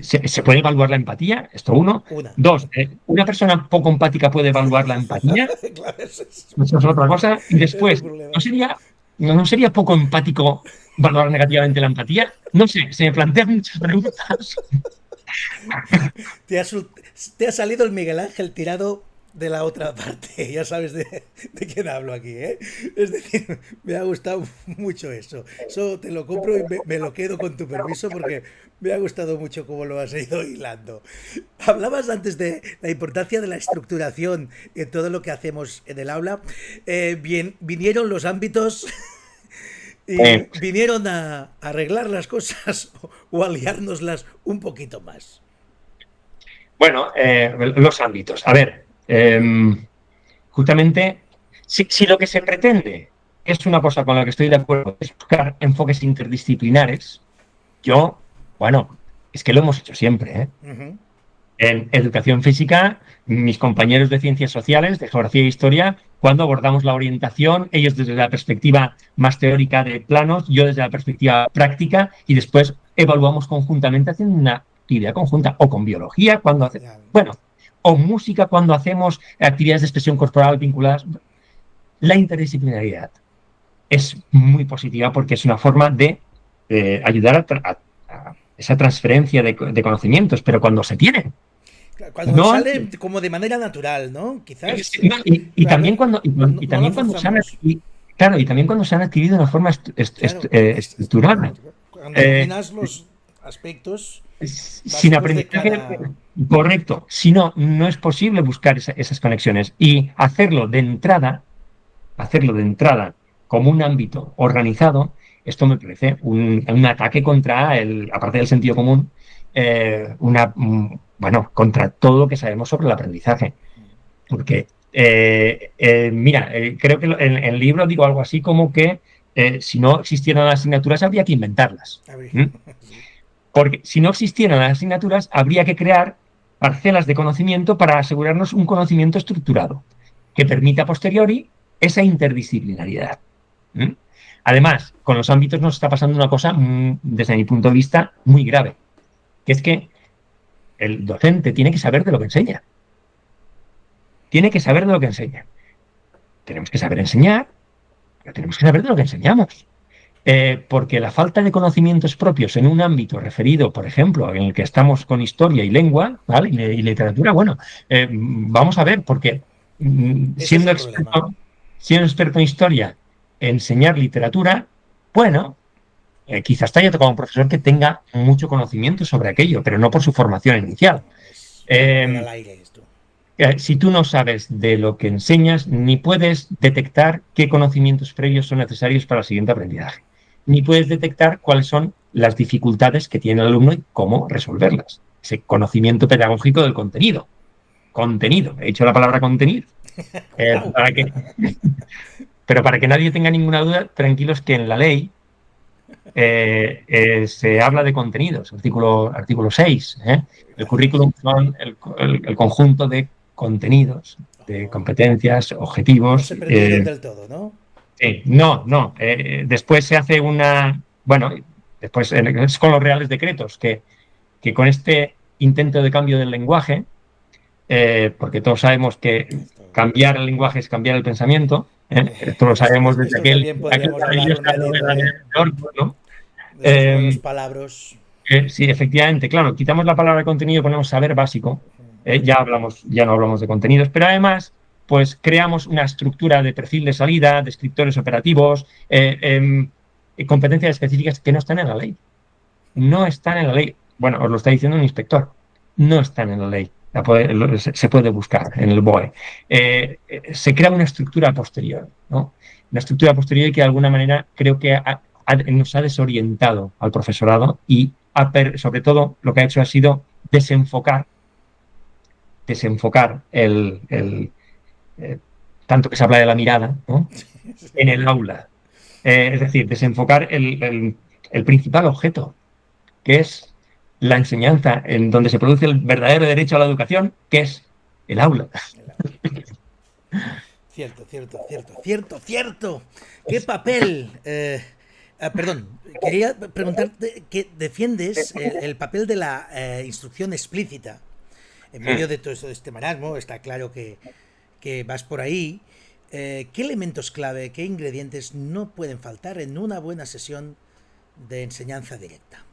¿se puede evaluar la empatía? Esto uno. Una. Dos, ¿una persona poco empática puede evaluar la empatía? Claro, eso Eso es otra cosa. Y es un después, problema. ¿no sería poco empático valorar negativamente la empatía? No sé, se me plantean muchas preguntas. Te ha, te ha salido el Miguel Ángel tirado de la otra parte. Ya sabes de quién hablo aquí, ¿eh? Es decir, me ha gustado mucho eso. Eso te lo compro y me lo quedo con tu permiso porque me ha gustado mucho cómo lo has ido hilando. Hablabas antes de la importancia de la estructuración en todo lo que hacemos en el aula. Bien, vinieron los ámbitos y Eh, vinieron a arreglar las cosas o a liárnoslas un poquito más. bueno, los ámbitos. A ver, justamente, si lo que se pretende es una cosa con la que estoy de acuerdo, es buscar enfoques interdisciplinares, bueno, es que lo hemos hecho siempre, ¿eh? Uh -huh. En educación física, mis compañeros de ciencias sociales, de geografía e historia, cuando abordamos la orientación, ellos desde la perspectiva más teórica de planos, yo desde la perspectiva práctica, y después evaluamos conjuntamente haciendo una actividad conjunta, o con biología, bueno, o música cuando hacemos actividades de expresión corporal vinculadas. La interdisciplinaridad es muy positiva porque es una forma de ayudar a esa transferencia de conocimientos, pero cuando se tiene, Cuando no sale antes. como de manera natural, ¿no? Quizás, No, y claro, también cuando, y no la también cuando se han forzamos. adquirido, claro, y también cuando se han adquirido de una forma Claro, estructurada. cuando Eh, dominas los aspectos Sin básicos de aprendizaje cada... correcto. Si no, no es posible buscar esas conexiones. Y hacerlo de entrada como un ámbito organizado, esto me parece un ataque contra aparte del sentido común, bueno, contra todo lo que sabemos sobre el aprendizaje. Porque, mira, creo que en el libro digo algo así como que si no existieran las asignaturas habría que inventarlas. A ver, sí, Porque si no existieran las asignaturas habría que crear parcelas de conocimiento para asegurarnos un conocimiento estructurado que permita a posteriori esa interdisciplinariedad. ¿Mm? Además, con los ámbitos nos está pasando una cosa, desde mi punto de vista, muy grave, que es que el docente tiene que saber de lo que enseña. Tiene que saber de lo que enseña. Tenemos que saber enseñar, pero tenemos que saber de lo que enseñamos. Porque la falta de conocimientos propios en un ámbito referido, por ejemplo, en el que estamos con historia y lengua, ¿vale? Y literatura, bueno, vamos a ver, porque ese es el problema. siendo experto en historia, enseñar literatura, bueno, quizás te haya tocado un profesor que tenga mucho conocimiento sobre aquello, pero no por su formación inicial. No, es volver Eh, al aire esto. si tú no sabes de lo que enseñas, ni puedes detectar qué conocimientos previos son necesarios para el siguiente aprendizaje, ni puedes detectar cuáles son las dificultades que tiene el alumno y cómo resolverlas. Ese conocimiento pedagógico del contenido. Contenido, he dicho la palabra contenido. Eh, Cuidado. para que, pero para que nadie tenga ninguna duda, tranquilos que en la ley se habla de contenidos, artículo 6. El currículum son el conjunto de contenidos, de Oh, competencias, no objetivos. se perdieron del todo, ¿no? Sí, no, no. Después se hace bueno, después es con los reales decretos, que con este intento de cambio del lenguaje, porque todos sabemos que Esto, cambiar el lenguaje es cambiar el pensamiento. Esto lo sabemos desde esto aquel, también aquel podríamos hablar un maravilloso ratito, de ¿eh? Orwell, ¿no? De estos juegos Eh, palabras. sí, efectivamente, claro, quitamos la palabra contenido y ponemos saber básico. Ya no hablamos de contenidos, pero además, pues creamos una estructura de perfil de salida, descriptores operativos, competencias específicas que no están en la ley. No están en la ley. Bueno, os lo está diciendo un inspector. No están en la ley. Se puede buscar en el BOE. Se crea una estructura posterior, ¿no? Una estructura posterior que de alguna manera creo que nos ha desorientado al profesorado y sobre todo lo que ha hecho ha sido desenfocar eh, tanto que se habla de la mirada, ¿no? En el aula. Es decir, desenfocar el principal objeto, que es la enseñanza, en donde se produce el verdadero derecho a la educación, que es el aula. Cierto, cierto, cierto, cierto, cierto. ¿Qué papel? Perdón, quería preguntarte que defiendes el papel de la instrucción explícita. En medio de todo este marasmo, está claro que vas por ahí. ¿Qué elementos clave, qué ingredientes no pueden faltar en una buena sesión de enseñanza directa?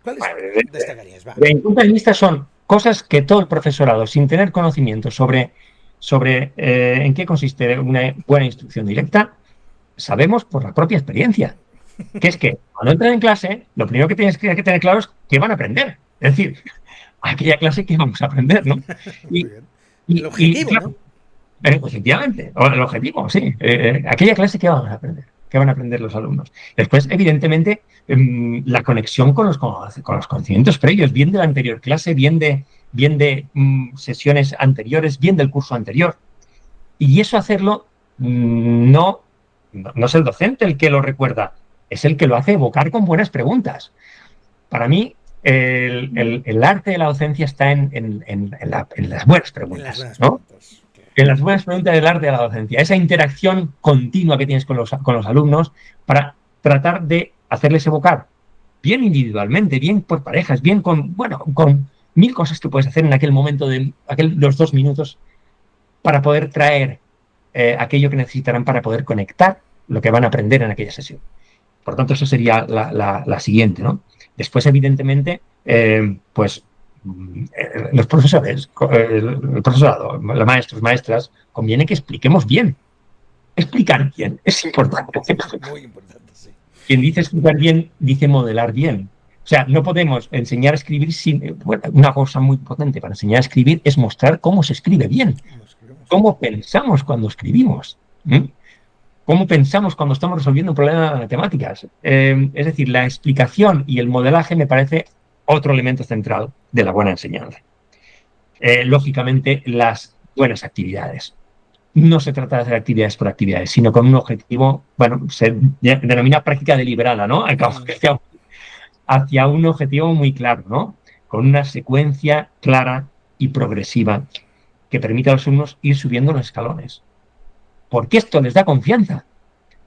¿Cuáles destacarías? Va. De mi punto de vista son cosas que todo el profesorado, sin tener conocimiento sobre en qué consiste una buena instrucción directa, sabemos por la propia experiencia. Que es que cuando entran en clase, lo primero que tienes que tener claro es qué van a aprender. Es decir, aquella clase que vamos a aprender, ¿no? Muy Y, bien. El objetivo, claro, ¿no? efectivamente, o el objetivo, sí. Aquella clase que vamos a aprender, que van a aprender los alumnos. Después, evidentemente, la conexión con los conocimientos previos, bien de la anterior clase, bien de sesiones anteriores, bien del curso anterior. Y eso hacerlo no es el docente el que lo recuerda, es el que lo hace evocar con buenas preguntas. Para mí, el arte de la docencia está en las buenas En las preguntas, buenas ¿no? preguntas. Claro. En las buenas preguntas del arte de la docencia, esa interacción continua que tienes con los alumnos para tratar de hacerles evocar, bien individualmente, bien por parejas, bien con mil cosas que puedes hacer en aquel momento de los 2 minutos para poder traer aquello que necesitarán para poder conectar lo que van a aprender en aquella sesión. Por tanto, eso sería la siguiente, ¿no? Después, evidentemente, pues los profesores, el profesorado, los maestros, maestras, conviene que expliquemos bien. Explicar bien es importante. Muy importante, sí. Quien dice explicar bien, dice modelar bien. O sea, no podemos enseñar a escribir sin... Bueno, una cosa muy potente para enseñar a escribir es mostrar cómo se escribe bien, Nos escribimos. cómo pensamos cuando escribimos. ¿Cómo pensamos cuando estamos resolviendo un problema de matemáticas? Es decir, la explicación y el modelaje me parece otro elemento central de la buena enseñanza. Lógicamente, las buenas actividades. No se trata de hacer actividades por actividades, sino con un objetivo, bueno, se denomina práctica deliberada, ¿no? Hacia un objetivo muy claro, ¿no? Con una secuencia clara y progresiva que permita a los alumnos ir subiendo los escalones. Porque esto les da confianza.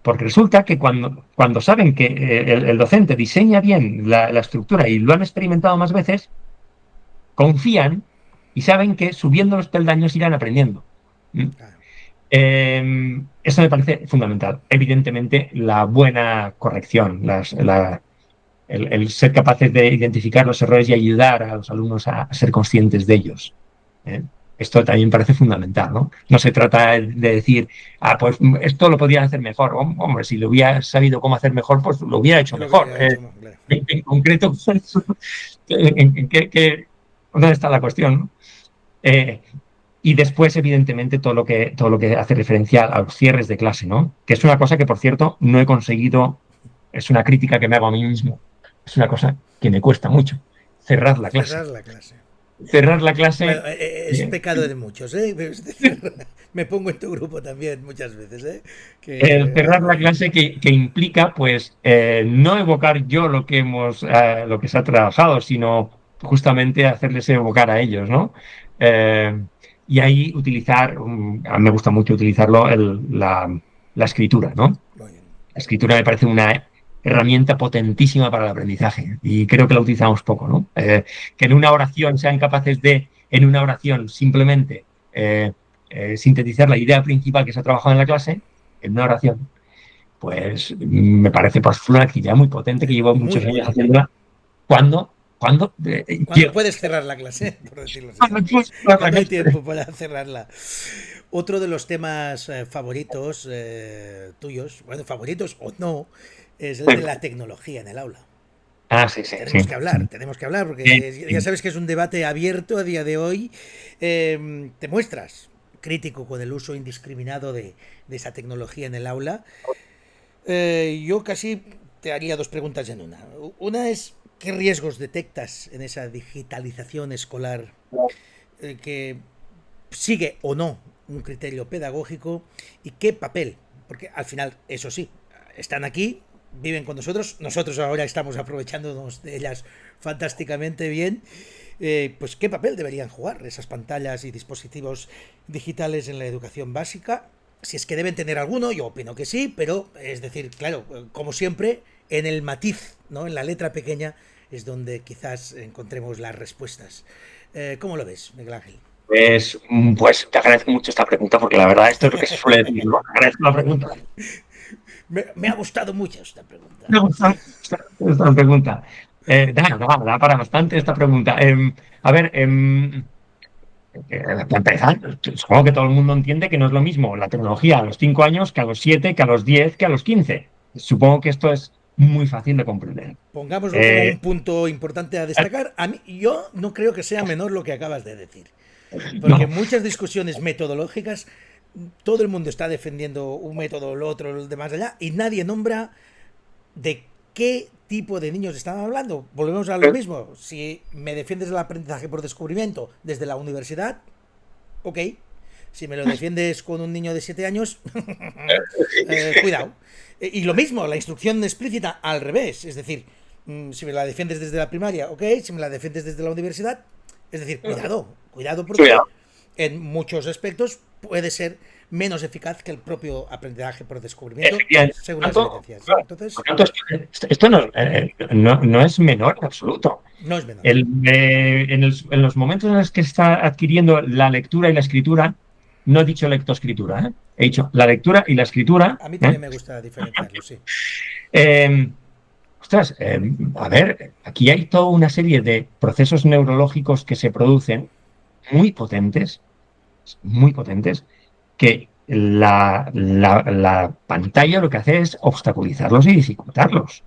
Porque resulta que cuando saben que el docente diseña bien la estructura y lo han experimentado más veces, confían y saben que subiendo los peldaños irán aprendiendo. Claro. Eso me parece fundamental. Evidentemente, la buena corrección, el ser capaces de identificar los errores y ayudar a los alumnos a ser conscientes de ellos. Esto también parece fundamental, ¿no? No se trata de decir, pues esto lo podría hacer mejor. Hombre, si lo hubiera sabido cómo hacer mejor, pues lo hubiera hecho Lo mejor. hubiera hecho, ¿no? Claro. En concreto, ¿dónde está la cuestión? ¿No? Y después, evidentemente, todo lo que hace referencia a los cierres de clase, ¿no? Que es una cosa que, por cierto, no he conseguido, es una crítica que me hago a mí mismo. Es una cosa que me cuesta mucho. Cerrar la clase. Cerrar la clase. Cerrar la Bueno, clase. es pecado de muchos, ¿eh? Es decir, me pongo en tu grupo también muchas veces, ¿eh? El Que, cerrar la clase que implica, pues, no evocar yo lo que se ha trabajado, sino justamente hacerles evocar a ellos, ¿no? Y ahí utilizar, a mí me gusta mucho utilizarlo, la escritura, ¿no? muy bien. La escritura me parece una herramienta potentísima para el aprendizaje y creo que la utilizamos poco, ¿no? Que en una oración sean capaces de en una oración simplemente sintetizar la idea principal que se ha trabajado en la clase, en una oración, pues me parece pues, una actividad muy potente que llevo Muy muchos años buena. haciéndola. Cuando Cuando puedes cerrar la clase, por decirlo así. Cuando hay tiempo para cerrarla. Otro de los temas favoritos tuyos, bueno, favoritos o no, es el de la tecnología en el aula. Ah, sí, sí, sí. Tenemos que hablar, Sí, porque ya sí. sabes que es un debate abierto a día de hoy. Te muestras crítico con el uso indiscriminado de esa tecnología en el aula. Yo casi te haría dos preguntas en una. Una es, ¿qué riesgos detectas en esa digitalización escolar que sigue o no un criterio pedagógico y qué papel? Porque al final, eso sí, están aquí, viven con nosotros, nosotros ahora estamos aprovechándonos de ellas fantásticamente bien. Pues qué papel deberían jugar esas pantallas y dispositivos digitales en la educación básica. Si es que deben tener alguno, yo opino que sí, pero es decir, claro, como siempre, en el matiz, ¿no? En la letra pequeña es donde quizás encontremos las respuestas. ¿Cómo lo ves, Miguel Ángel? Pues te agradezco mucho esta pregunta porque la verdad esto es lo que se suele decir, ¿no? Agradezco la pregunta. Me ha gustado mucho esta pregunta. Me gusta esta pregunta. Da para bastante esta pregunta. A ver, para empezar, supongo que todo el mundo entiende que no es lo mismo la tecnología a los 5 años que a los 7, que a los 10, que a los 15. Supongo que esto es muy fácil de comprender. Pongámoslo como Eh, un punto importante a destacar. A mí, yo no creo que sea menor lo que acabas de decir. Porque no, en muchas discusiones metodológicas todo el mundo está defendiendo un método, el otro, el de más allá, y nadie nombra de qué tipo de niños están hablando. Volvemos a lo mismo. Si me defiendes el aprendizaje por descubrimiento desde la universidad, ok. Si me lo defiendes con un niño de 7 años, cuidado. Y lo mismo, la instrucción explícita al revés. Es decir, si me la defiendes desde la primaria, ok. Si me la defiendes desde la universidad, es decir, cuidado. Cuidado porque en muchos aspectos puede ser menos eficaz que el propio aprendizaje por descubrimiento, efectivamente. según las evidencias. Por Entonces, tanto, esto no es menor en absoluto. no es menor. En los momentos en los que está adquiriendo la lectura y la escritura, no he dicho lectoescritura, ¿eh? He dicho la lectura y la escritura. A mí también me gusta diferenciarlo, sí. Eh, ostras, a ver, aquí hay toda una serie de procesos neurológicos que se producen muy potentes, que la pantalla lo que hace es obstaculizarlos y dificultarlos.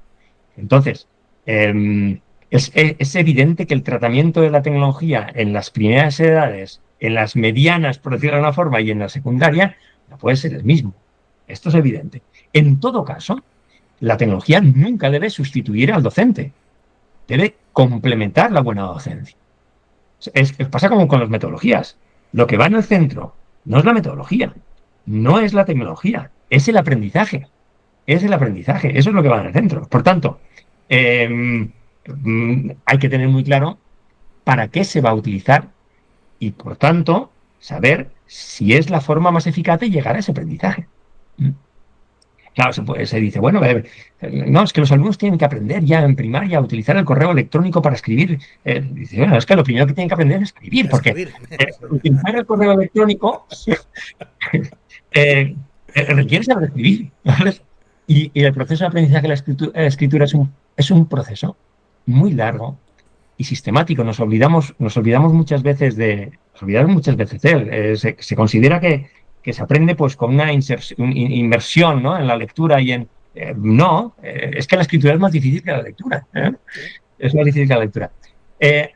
Entonces, es evidente que el tratamiento de la tecnología en las primeras edades, en las medianas, por decirlo de alguna forma, y en la secundaria, no puede ser el mismo. Esto es evidente. En todo caso, la tecnología nunca debe sustituir al docente, debe complementar la buena docencia. Pasa como con las metodologías. Lo que va en el centro no es la metodología, no es la tecnología, es el aprendizaje. Es el aprendizaje, eso es lo que va en el centro. Por tanto, hay que tener muy claro para qué se va a utilizar y, por tanto, saber si es la forma más eficaz de llegar a ese aprendizaje. Claro, se dice, bueno, no, es que los alumnos tienen que aprender ya en primaria a utilizar el correo electrónico para escribir. Dice, bueno, es que lo primero que tienen que aprender es escribir, porque Escribir. utilizar el correo electrónico requiere saber escribir, ¿vale? Y el proceso de aprendizaje de la escritura es un proceso muy largo y sistemático. Nos olvidamos muchas veces de él. Se considera que se aprende pues con una inmersión, ¿no? En la lectura y en... no, es que la escritura es más difícil que la lectura. ¿Eh? Es más difícil que la lectura.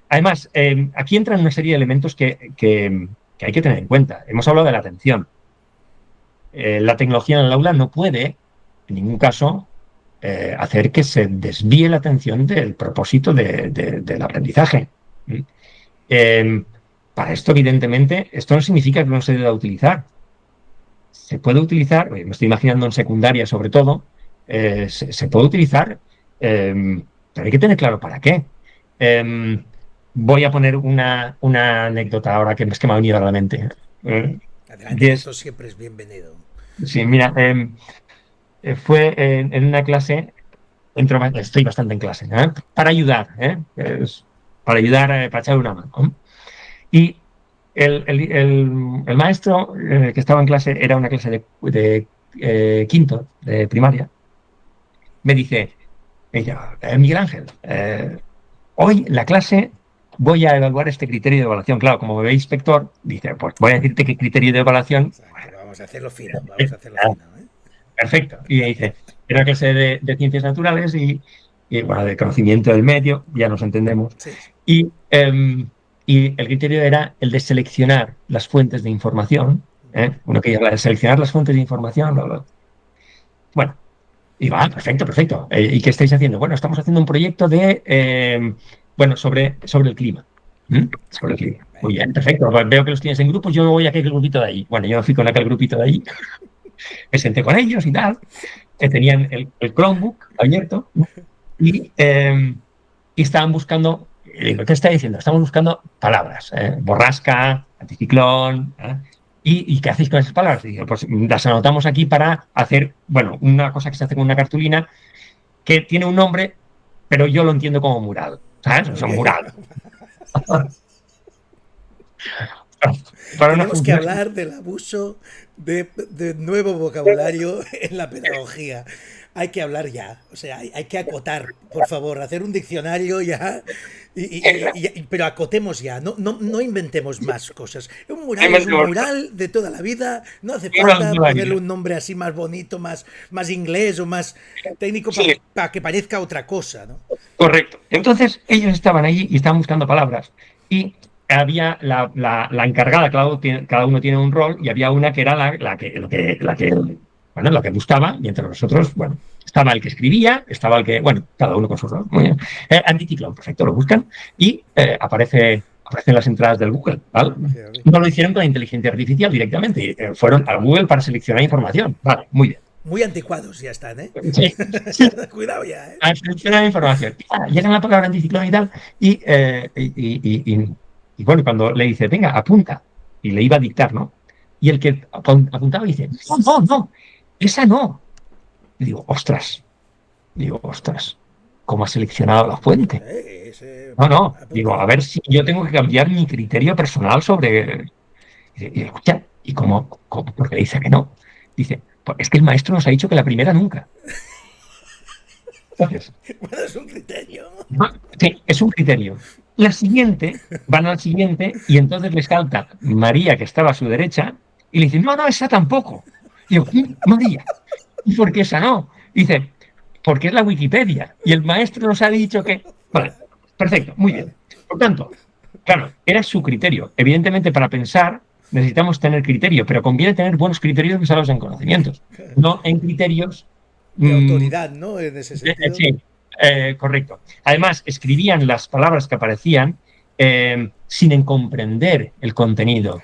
Además, aquí entran una serie de elementos que hay que tener en cuenta. Hemos hablado de la atención. La tecnología en el aula no puede, en ningún caso, hacer que se desvíe la atención del propósito del aprendizaje. Eh, para esto, evidentemente, esto no significa que no se deba utilizar. Se puede utilizar, me estoy imaginando en secundaria sobre todo, se puede utilizar, pero hay que tener claro para qué. Voy a poner una anécdota ahora que es que me ha venido a la mente. Adelante, que Des, esto siempre es bienvenido. sí, mira, fue en una clase, estoy bastante en clase, ¿eh? Para ayudar, ¿eh? Para ayudar, para echar una mano. Y el maestro que estaba en clase, era una clase de quinto, de primaria, me dice, ella, Miguel Ángel, hoy la clase voy a evaluar este criterio de evaluación. Claro, como me ve inspector, dice, pues voy a decirte qué criterio de evaluación. Exacto, vamos a hacerlo fino, vamos a hacerlo fino, ¿eh? Perfecto. Y me dice, era clase de ciencias naturales bueno, de conocimiento del medio, ya nos entendemos. Sí. Y, y el criterio era el de seleccionar las fuentes de información. Uno que habla de seleccionar las fuentes de información. Bla, bla. Bueno, y va, perfecto, perfecto. ¿Y qué estáis haciendo? Bueno, estamos haciendo un proyecto bueno, sobre el clima. Sobre el clima. Muy bien, perfecto. Pues veo que los tienes en grupos, yo me voy a aquel grupito de ahí. Bueno, yo me fui con aquel grupito de ahí, me senté con ellos y tal, que tenían el Chromebook abierto, ¿no? Y estaban buscando, digo, ¿qué está diciendo? Estamos buscando palabras, borrasca, anticiclón, ¿Y qué hacéis con esas palabras? Y digo, pues las anotamos aquí para hacer, bueno, una cosa que se hace con una cartulina que tiene un nombre, pero yo lo entiendo como mural, ¿sabes? O sea, Okay. mural. Para una Tenemos que función. hablar del abuso de nuevo vocabulario en la pedagogía. Hay que hablar ya, o sea, hay que acotar, por favor, hacer un diccionario ya, pero acotemos ya, no inventemos más cosas. Un mural es un mural de toda la vida, no hace falta ponerle un nombre así más bonito, más inglés o más técnico para que parezca otra cosa, ¿no? Correcto. Entonces, ellos estaban allí y estaban buscando palabras. Y había la encargada, cada uno tiene un rol, y había una que era bueno, lo que gustaba, y entre nosotros, bueno, estaba el que escribía, estaba el que, bueno, cada uno con su rol. Muy bien. Anticiclón, perfecto, lo buscan y aparecen las entradas del Google, ¿vale? No lo hicieron con la inteligencia artificial directamente, fueron al Google para seleccionar información. Vale, muy bien. Muy anticuados ya están, ¿eh? Sí. Cuidado ya, ¿eh? A seleccionar información. Llegan la palabra anticiclón y tal, y bueno, cuando le dice, venga, apunta, y le iba a dictar, ¿no? Y el que apuntaba dice, no, esa no. Y digo, ostras, ¿cómo ha seleccionado la fuente? No, digo, a ver si yo tengo que cambiar mi criterio personal sobre... Y escucha, ¿y cómo? Porque le dice que no. Dice, pues es que el maestro nos ha dicho que la primera nunca. Entonces, bueno, es un criterio. sí, es un criterio. La siguiente, van al siguiente, y entonces les salta María, que estaba a su derecha, y le dice, no, esa tampoco. Y digo, María, ¿y por qué esa no? Dice, porque es la Wikipedia, y el maestro nos ha dicho que... Vale, perfecto, muy bien. Por tanto, claro, era su criterio. Evidentemente, para pensar necesitamos tener criterio, pero conviene tener buenos criterios basados en conocimientos, no en criterios... De autoridad, ¿no? En ese sentido. Sí, correcto. Además, escribían las palabras que aparecían sin comprender el contenido.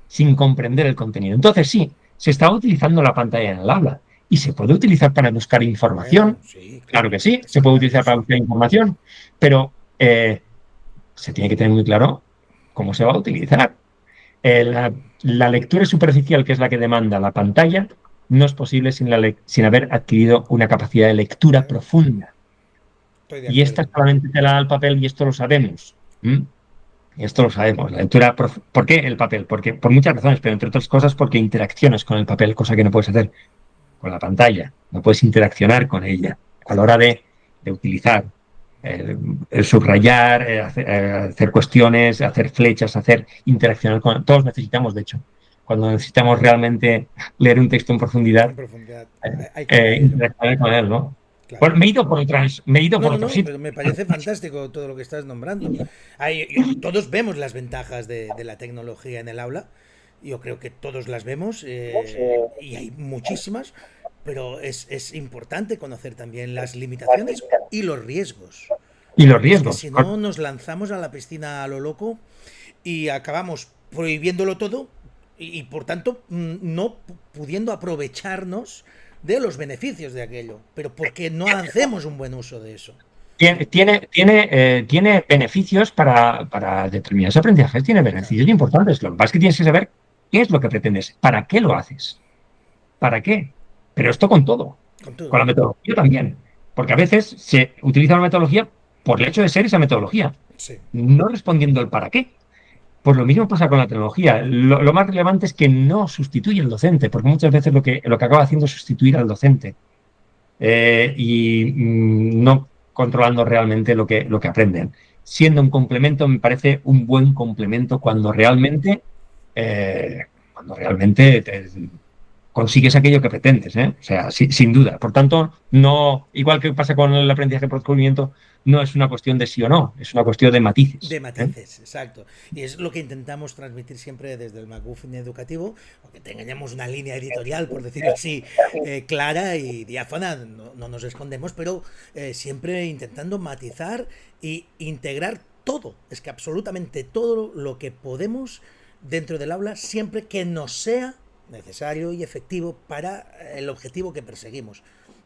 Sin comprender el contenido. Entonces, sí, se estaba utilizando la pantalla en el aula y se puede utilizar para buscar información. Bueno, sí, claro que sí, se puede utilizar para buscar información, pero se tiene que tener muy claro cómo se va a utilizar. La lectura superficial, que es la que demanda la pantalla, no es posible sin haber adquirido una capacidad de lectura profunda. Y esta solamente te la da el papel, y esto lo sabemos. Y esto lo sabemos. La lectura, ¿por qué el papel? Porque, por muchas razones, pero entre otras cosas porque interaccionas con el papel, cosa que no puedes hacer con la pantalla. No puedes interaccionar con ella a la hora de utilizar, el subrayar, hacer cuestiones, hacer flechas, interaccionar con... Todos necesitamos, de hecho, cuando necesitamos realmente leer un texto en profundidad, interaccionar con él, ¿no? Claro. Bueno, me he ido por otro sitio. Pero me parece fantástico todo lo que estás nombrando. Todos vemos las ventajas de la tecnología en el aula. Yo creo que todos las vemos y hay muchísimas, pero es importante conocer también las limitaciones y los riesgos. Y los riesgos. Si no, nos lanzamos a la piscina a lo loco y acabamos prohibiéndolo todo y por tanto no pudiendo aprovecharnos de los beneficios de aquello, pero porque no hacemos un buen uso de eso. Tiene beneficios para determinados aprendizajes, tiene beneficios importantes. Lo que pasa es que tienes que saber qué es lo que pretendes, para qué lo haces, para qué. Pero esto con todo, con la metodología también, porque a veces se utiliza una metodología por el hecho de ser esa metodología, no respondiendo el para qué. Pues lo mismo pasa con la tecnología. Lo más relevante es que no sustituye al docente, porque muchas veces lo que acaba haciendo es sustituir al docente no controlando realmente lo que aprenden. Siendo un complemento, me parece un buen complemento cuando realmente consigues aquello que pretendes, ¿eh? O sea, sin duda. Por tanto, no, igual que pasa con el aprendizaje por descubrimiento, no es una cuestión de sí o no, es una cuestión de De matices, ¿eh? matices, exacto. Y es lo que intentamos transmitir siempre desde el McGuffin educativo, aunque tengamos una línea editorial, por decirlo así, clara y diáfana, no nos escondemos, pero siempre intentando matizar e integrar todo, es que absolutamente todo lo que podemos dentro del aula, siempre que nos sea necesario y efectivo para el objetivo que perseguimos.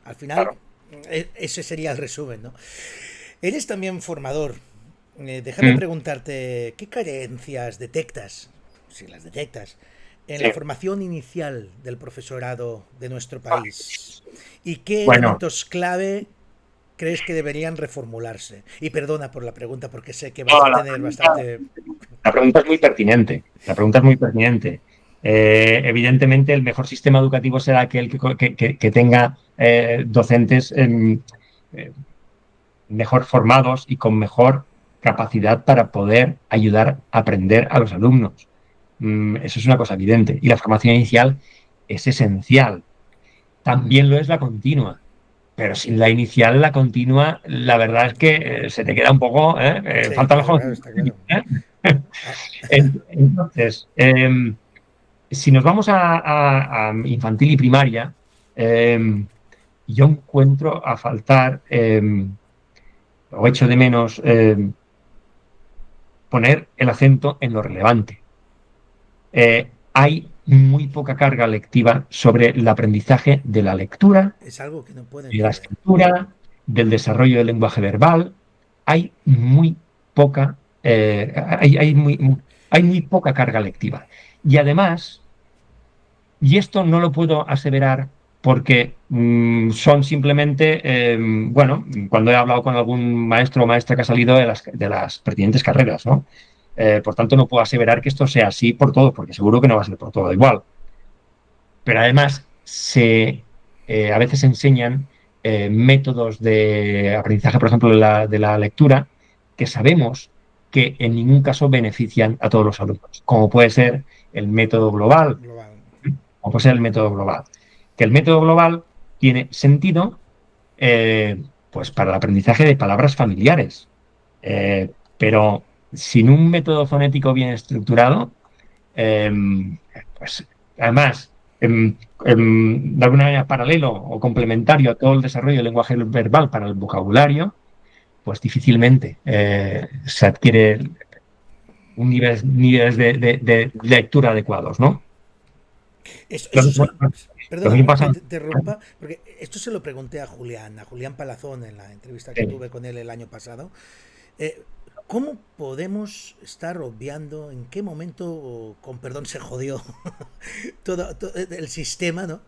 Al final, Claro. ese sería el resumen, ¿no? Eres también formador. Déjame Mm, preguntarte, ¿qué carencias detectas, si las detectas, en sí. la formación inicial del profesorado de nuestro país? ¿Y qué Bueno, elementos clave crees que deberían reformularse? Y perdona por la pregunta porque sé que vas no, a tener bastante... la pregunta es muy pertinente. La pregunta es muy pertinente. Evidentemente, el mejor sistema educativo será aquel que tenga docentes eh, mejor formados y con mejor capacidad para poder ayudar a aprender a los alumnos. Eso es una cosa evidente. Y la formación inicial es esencial. También lo es la continua. Pero sin la inicial, la continua, la verdad es que se te queda un poco, Sí, falta claro, mejor. claro, está claro. Ah, Entonces, si nos vamos a infantil y primaria, eh, yo encuentro a faltar, o echo de menos, poner el acento en lo relevante. Hay muy poca carga lectiva sobre el aprendizaje de la lectura, es algo que no pueden de la perder. escritura, del desarrollo del lenguaje verbal. Hay muy poca, hay muy poca carga lectiva. Y además, y esto no lo puedo aseverar porque son simplemente, bueno, cuando he hablado con algún maestro o maestra que ha salido de las pertinentes carreras, ¿no? Por tanto, no puedo aseverar que esto sea así por todo, porque seguro que no va a ser por todo igual. Pero además, a veces enseñan métodos de aprendizaje, por ejemplo, de la lectura, que sabemos que en ningún caso benefician a todos los alumnos, como puede ser el método global, Global. o puede ser el método global. Que el método global tiene sentido pues para el aprendizaje de palabras familiares, pero sin un método fonético bien estructurado, eh, pues además, de alguna manera paralelo o complementario a todo el desarrollo del lenguaje verbal para el vocabulario, pues difícilmente se adquiere un niveles de lectura adecuados, ¿no? Eso, Lo eso mismo, se, lo perdona mismo pasa. que te interrumpa, porque esto se lo pregunté a Julián Palazón, en la entrevista que tuve con él el año pasado. Eh, ¿Cómo podemos estar obviando en qué momento, con perdón, se jodió todo el sistema, ¿no?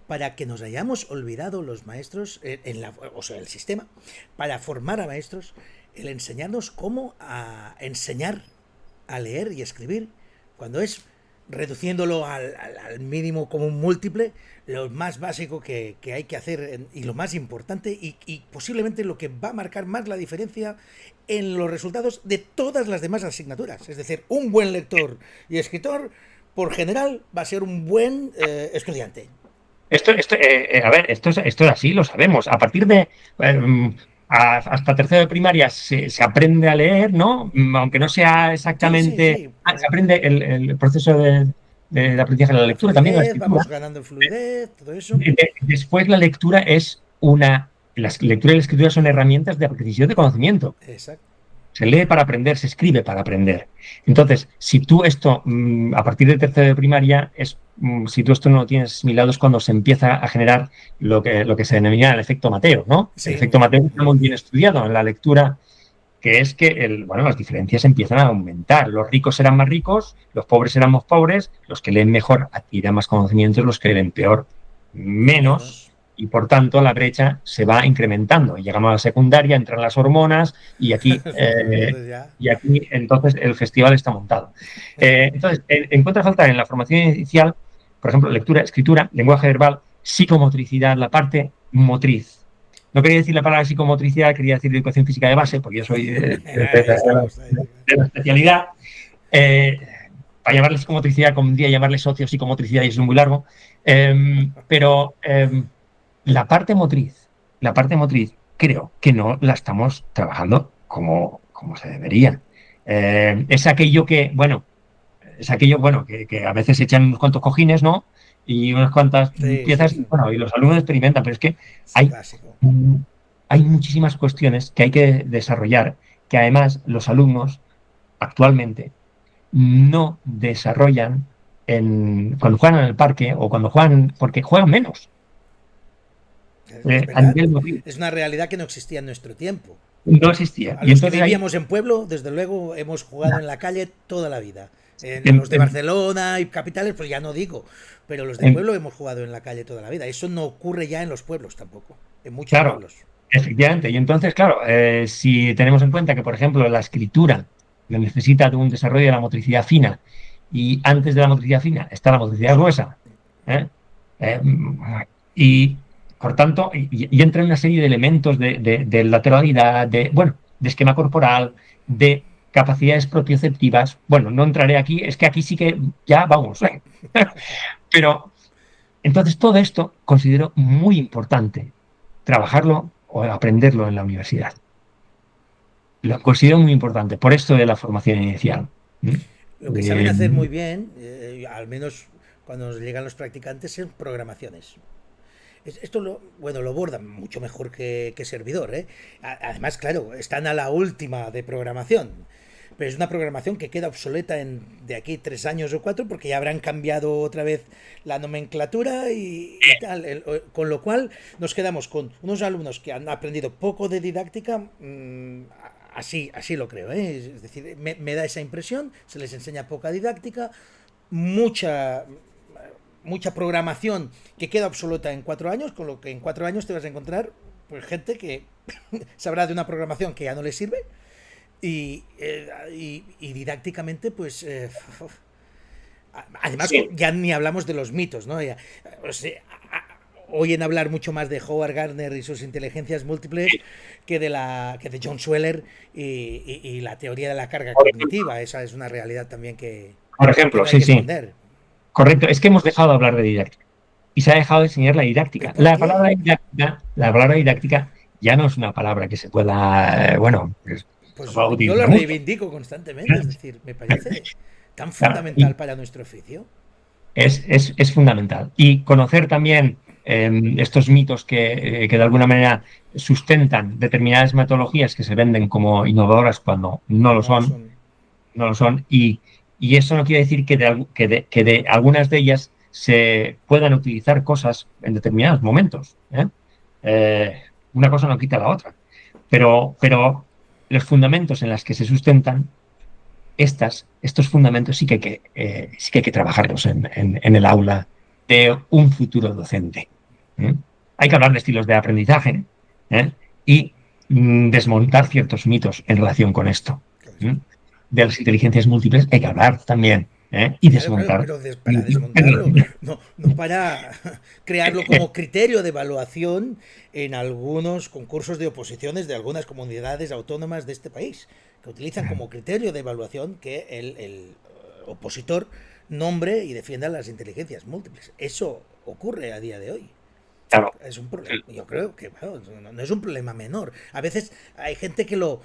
Para que nos hayamos olvidado los maestros, o sea, el sistema, para formar a maestros, el enseñarnos cómo a enseñar a leer y escribir, cuando es reduciéndolo al mínimo común múltiple, lo más básico que hay que hacer y lo más importante y posiblemente lo que va a marcar más la diferencia en los resultados de todas las demás asignaturas. Es decir, un buen lector y escritor, por general, va a ser un buen estudiante. A ver, esto es así, lo sabemos. A partir de hasta tercero de primaria se aprende a leer, ¿no? Aunque no sea Sí, sí, exactamente. sí. Se aprende el proceso de aprendizaje de la La lectura, también la fluidez, escritura. vamos ganando en fluidez, todo eso. Después la lectura es una. La lectura y la escritura son herramientas de adquisición de conocimiento. Exacto. Se lee para aprender, se escribe para aprender. Entonces, si tú esto, a partir de tercero de primaria, si tú esto no lo tienes asimilado, es cuando se empieza a generar lo que se denomina el efecto Mateo, ¿no? El Sí, muy efecto bien. Mateo está muy bien estudiado en la lectura, que es que bueno, las diferencias empiezan a aumentar. Los ricos serán más ricos, los pobres serán más pobres, los que leen mejor adquirirán más conocimientos, los que leen peor menos, Menos. y por tanto la brecha se va incrementando. Y llegamos a la secundaria, entran las hormonas y aquí, Entonces ya. entonces el festival está montado. Entonces, encuentra falta en la formación inicial, por ejemplo, lectura, escritura, lenguaje verbal, psicomotricidad, la parte motriz. No quería decir la palabra psicomotricidad, quería decir educación física de base, porque yo soy Ahí estamos. de la especialidad. Para llamarle psicomotricidad, convendría llamarle socio-psicomotricidad y eso es muy largo. Pero la parte motriz, creo que no la estamos trabajando como se debería. Es aquello que, bueno, que a veces echan unos cuantos cojines, ¿no? Y unas cuantas Sí, sí, piezas, sí. bueno, y los alumnos experimentan, pero es que Es un hay, clásico. hay muchísimas cuestiones que hay que desarrollar, que además los alumnos actualmente no desarrollan cuando juegan en el parque o cuando juegan, porque juegan menos Es a verdad. nivel motriz. Es una realidad que no existía en nuestro tiempo. No existía. A Y los que entonces ahí, vivíamos en pueblo, desde luego, hemos jugado en la calle toda la vida. En los de en- Barcelona y capitales, pues ya no digo. Pero los de en- pueblo hemos jugado en la calle toda la vida. Eso no ocurre ya en los pueblos tampoco. En muchos claro, pueblos. efectivamente. Y entonces, claro, si tenemos en cuenta que, por ejemplo, la escritura necesita de un desarrollo de la motricidad fina y antes de la motricidad fina está la motricidad gruesa, ¿eh? Eh, y por tanto, y entra en una serie de elementos de lateralidad, bueno, de esquema corporal, de capacidades propioceptivas. Bueno, no entraré aquí, es que aquí sí que ya vamos. Pero entonces todo esto considero muy importante trabajarlo o aprenderlo en la universidad. Lo considero muy importante, por esto de la formación inicial. ¿Mm? Lo que saben Eh, hacer muy bien, al menos cuando nos llegan los practicantes, son programaciones. Esto bueno, lo bordan mucho mejor que servidor, ¿eh? Además, claro, están a la última de programación. Pero es una programación que queda obsoleta de aquí 3 años o 4 porque ya habrán cambiado otra vez la nomenclatura y tal. Con lo cual nos quedamos con unos alumnos que han aprendido poco de didáctica. Así lo creo, ¿eh? Es decir, me da esa impresión. Se les enseña poca didáctica, mucha mucha programación que queda obsoleta en 4 años, con lo que en 4 años te vas a encontrar pues gente que sabrá de una programación que ya no le sirve y didácticamente pues además sí, ya ni hablamos de los mitos, ¿no? Ya, o sea, oyen hablar mucho más de Howard Gardner y sus inteligencias múltiples que de John Sweller y la teoría de la carga cognitiva. Esa es una realidad también por que ejemplo, no hay sí, que sí, esconder. correcto. Es que hemos dejado de hablar de didáctica y se ha dejado de enseñar la didáctica. ¿Por qué? La palabra didáctica ya no es una palabra que se pueda, bueno, pues, se Pues pueda yo lo utilizar mucho. reivindico constantemente, es decir, me parece tan Claro, fundamental para nuestro oficio. es fundamental. Y conocer también estos mitos que de alguna manera sustentan determinadas metodologías que se venden como innovadoras cuando no lo No lo son, son. no lo son. Y eso no quiere decir que de algunas de ellas se puedan utilizar cosas en determinados momentos. Eh, una cosa no quita la otra. Pero los fundamentos en los que se sustentan estos fundamentos sí que hay que trabajarlos en el aula de un futuro docente. ¿Eh? Hay que hablar de estilos de aprendizaje, ¿eh? Y desmontar ciertos mitos en relación con esto. ¿Eh? De las inteligencias múltiples hay que hablar también, ¿eh? Y Claro, claro, desmontar pero para mitos desmontarlo, no para crearlo como criterio de evaluación en algunos concursos de oposiciones de algunas comunidades autónomas de este país, que utilizan como criterio de evaluación que el opositor nombre y defienda las inteligencias múltiples. Eso ocurre a día de hoy. Claro, Es un problema. Yo creo que bueno, no es un problema menor. A veces hay gente que lo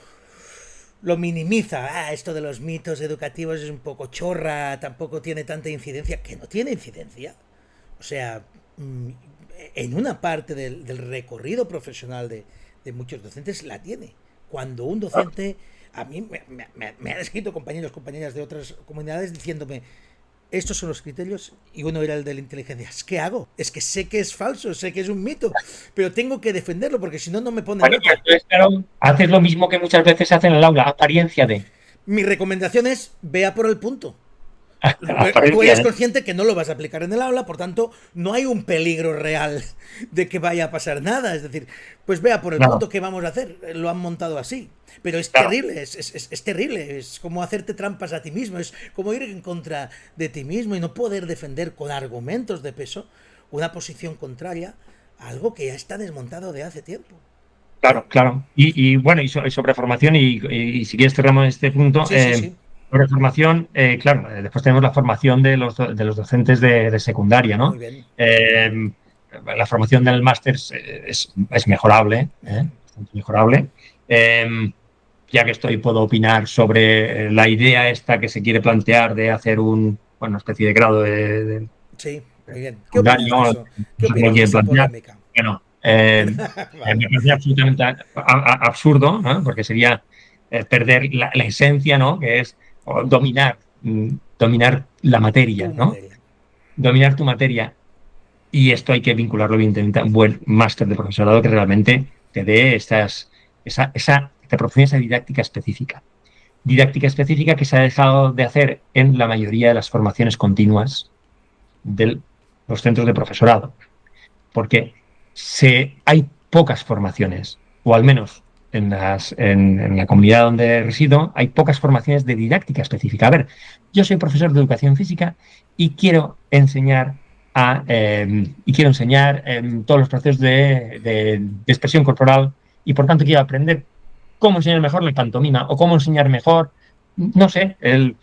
minimiza. Esto de los mitos educativos es un poco chorra, tampoco tiene tanta incidencia. Que no tiene incidencia. O sea, en una parte del recorrido profesional de muchos docentes la tiene. Cuando un docente, a mí me han escrito compañeras de otras comunidades diciéndome, estos son los criterios y uno era el de la inteligencia. ¿Qué hago? Es que sé que es falso, sé que es un mito, pero tengo que defenderlo porque si no, no me ponen bueno, nota. entonces, claro, haces lo mismo que muchas veces hacen en el aula, apariencia de. Mi recomendación es, vea por el punto. Tú eres apariencia. consciente que no lo vas a aplicar en el aula, por tanto, no hay un peligro real de que vaya a pasar nada. Es decir, pues vea por el Claro, punto que vamos a hacer. Lo han montado así. Pero es claro. terrible, es terrible. Es como hacerte trampas a ti mismo. Es como ir en contra de ti mismo y no poder defender con argumentos de peso una posición contraria a algo que ya está desmontado de hace tiempo. ¿Eh? Claro, claro. Bueno, y sobre formación, y si quieres cerramos este punto, Sí, sí, sí. sobre formación, claro, después tenemos la formación de los docentes de secundaria, Muy ¿no? bien. Eh, la formación del máster es mejorable, bastante mejorable. Eh, ya que estoy, puedo opinar sobre la idea esta que se quiere plantear de hacer bueno, una especie de grado de Sí, muy bien. ¿Qué secundario, opinas de ¿no? eso? ¿Qué No sé cómo lo opinas de quieren esa plantear. polémica? Bueno, me Vale. parece absolutamente absurdo, ¿no? Porque sería perder la esencia, ¿no? Que es dominar, dominar la Tu materia, ¿no? materia. Dominar tu materia. Y esto hay que vincularlo, evidentemente, a un buen máster de profesorado que realmente te dé te proporcione esa didáctica específica. Didáctica específica que se ha dejado de hacer en la mayoría de las formaciones continuas de los centros de profesorado, porque hay pocas formaciones, o al menos en la comunidad donde resido, hay pocas formaciones de didáctica específica. A ver, yo soy profesor de educación física y quiero enseñar todos los procesos de expresión corporal y por tanto quiero aprender cómo enseñar mejor la pantomima o cómo enseñar mejor, no sé,